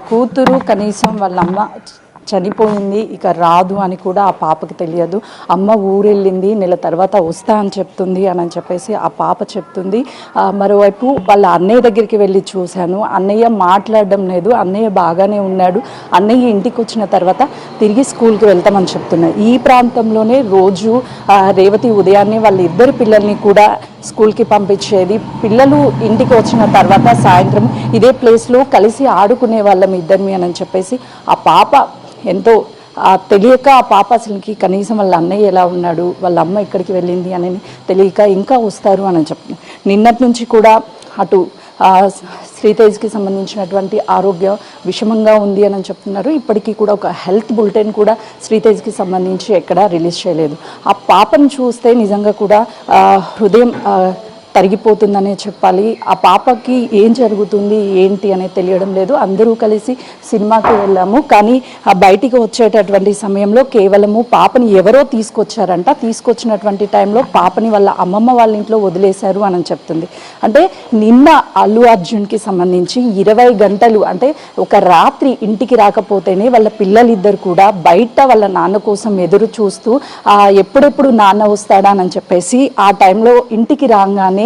కూతురు కనీసం వాళ్ళ అమ్మ చనిపోయింది, ఇక రాదు అని కూడా ఆ పాపకి తెలియదు. అమ్మ ఊరెళ్ళింది, నెల తర్వాత వస్తా అని చెప్తుంది అని చెప్పేసి ఆ పాప చెప్తుంది. మరోవైపు వాళ్ళ అన్నయ్య దగ్గరికి వెళ్ళి చూశాను, అన్నయ్య మాట్లాడడం లేదు, అన్నయ్య బాగానే ఉన్నాడు, అన్నయ్య ఇంటికి వచ్చిన తర్వాత తిరిగి స్కూల్కి వెళ్తామని చెప్తున్నారు. ఈ ప్రాంతంలోనే రోజు రేవతి ఉదయాన్నే వాళ్ళ ఇద్దరు పిల్లల్ని కూడా స్కూల్కి పంపించేది. పిల్లలు ఇంటికి వచ్చిన తర్వాత సాయంత్రం ఇదే ప్లేస్లో కలిసి ఆడుకునే వాళ్ళం ఇద్దరిని అని చెప్పేసి ఆ పాప ఎంతో తెలియక ఆ పాప అసలుకి కనీసం వాళ్ళ అన్నయ్య ఎలా ఉన్నాడు, వాళ్ళ అమ్మ ఎక్కడికి వెళ్ళింది అని తెలియక ఇంకా వస్తారు అని చెప్తున్నారు. నిన్నటి నుంచి కూడా అటు శ్రీతేజ్కి సంబంధించినటువంటి ఆరోగ్యం విషమంగా ఉంది అని చెప్తున్నారు. ఇప్పటికీ కూడా ఒక హెల్త్ బులెటిన్ కూడా శ్రీతేజ్కి సంబంధించి ఎక్కడా రిలీజ్ చేయలేదు. ఆ పాపను చూస్తే నిజంగా కూడా హృదయం తరిగిపోతుందనే చెప్పాలి. ఆ పాపకి ఏం జరుగుతుంది ఏంటి అనేది తెలియడం లేదు. అందరూ కలిసి సినిమాకి వెళ్ళాము, కానీ ఆ బయటికి వచ్చేటటువంటి సమయంలో కేవలము పాపని ఎవరో తీసుకొచ్చారంట. తీసుకొచ్చినటువంటి టైంలో పాపని వాళ్ళ అమ్మమ్మ వాళ్ళ ఇంట్లో వదిలేశారు అని చెప్తుంది. అంటే నిన్న అల్లు అర్జున్కి సంబంధించి 20 గంటలు అంటే ఒక రాత్రి ఇంటికి రాకపోతేనే వాళ్ళ పిల్లలిద్దరు కూడా బయట వాళ్ళ నాన్న కోసం ఎదురు చూస్తూ ఎప్పుడెప్పుడు నాన్న వస్తాడా అని చెప్పేసి ఆ టైంలో ఇంటికి రాగానే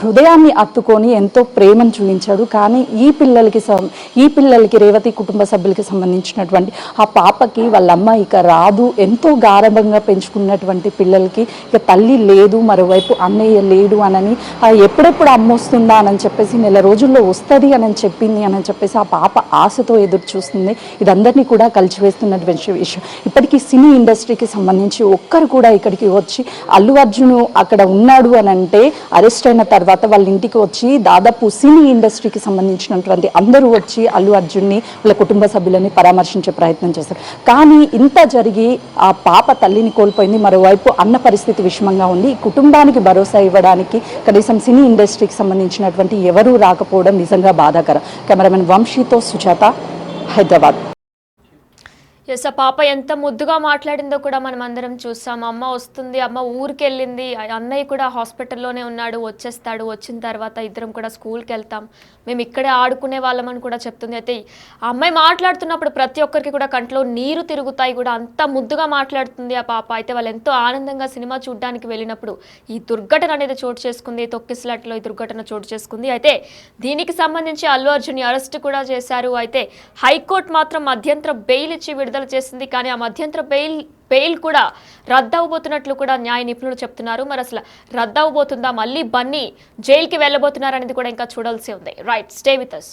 హృదయాన్ని అత్తుకొని ఎంతో ప్రేమను చూపించాడు. కానీ ఈ పిల్లలకి రేవతి కుటుంబ సభ్యులకి సంబంధించినటువంటి ఆ పాపకి వాళ్ళమ్మ ఇక రాదు, ఎంతో గారభంగా పెంచుకున్నటువంటి పిల్లలకి ఇక తల్లి లేదు, మరోవైపు అన్నయ్య లేడు అనని ఎప్పుడెప్పుడు అమ్మ వస్తుందా అని చెప్పేసి నెల రోజుల్లో వస్తుంది అని చెప్పింది అని చెప్పేసి ఆ పాప ఆశతో ఎదురు చూస్తుంది. ఇదందరినీ కూడా కలిసివేస్తున్నటువంటి విషయం. ఇప్పటికీ సినీ ఇండస్ట్రీకి సంబంధించి ఒక్కరు కూడా ఇక్కడికి వచ్చి అల్లు అర్జున్ అక్కడ ఉన్నాడు అని అంటే అరెస్ట్ అయిన తర్వాత వాళ్ళ ఇంటికి వచ్చి దాదాపు సినీ ఇండస్ట్రీకి సంబంధించినటువంటి అందరూ వచ్చి అల్లు అర్జున్ని వాళ్ళ కుటుంబ సభ్యులని పరామర్శించే ప్రయత్నం చేశారు. కానీ ఇంత జరిగి ఆ పాప తల్లిని కోల్పోయింది, మరోవైపు అన్న పరిస్థితి విషమంగా ఉంది. ఈ కుటుంబానికి భరోసా ఇవ్వడానికి కనీసం సినీ ఇండస్ట్రీకి సంబంధించినటువంటి ఎవరూ రాకపోవడం నిజంగా బాధాకరం. కెమెరామెన్ వంశీతో సుజాత, హైదరాబాద్. ఎస్, ఆ పాప ఎంత ముద్దుగా మాట్లాడిందో కూడా మనం అందరం చూసాం. అమ్మ వస్తుంది, అమ్మ ఊరికి వెళ్ళింది, అన్నయ్య కూడా హాస్పిటల్లోనే ఉన్నాడు, వచ్చేస్తాడు, వచ్చిన తర్వాత ఇద్దరం కూడా స్కూల్కి వెళ్తాం, మేము ఇక్కడే ఆడుకునే వాళ్ళమని కూడా చెప్తుంది. అయితే ఆ అమ్మాయి మాట్లాడుతున్నప్పుడు ప్రతి ఒక్కరికి కూడా కంట్లో నీరు తిరుగుతాయి కూడా, అంత ముద్దుగా మాట్లాడుతుంది ఆ పాప. అయితే వాళ్ళు ఎంతో ఆనందంగా సినిమా చూడడానికి వెళ్ళినప్పుడు ఈ దుర్ఘటన అనేది చోటు చేసుకుంది. తొక్కిసలాట్లో ఈ దుర్ఘటన చోటు చేసుకుంది. అయితే దీనికి సంబంధించి అల్లు అర్జున్ అరెస్ట్ కూడా చేశారు. అయితే హైకోర్టు మాత్రం మధ్యంతర బెయిల్ ఇచ్చి విడుదల చేసింది. కానీ ఆ మధ్యంతర బెయిల్ కూడా రద్దవబోతున్నట్లు కూడా న్యాయ నిపుణులు చెప్తున్నారు. మరి అసలు రద్దవబోతుందా, మళ్ళీ బన్నీ జైలుకి వెళ్ళబోతున్నారనేది కూడా ఇంకా చూడాల్సి ఉంది. Right, stay with us.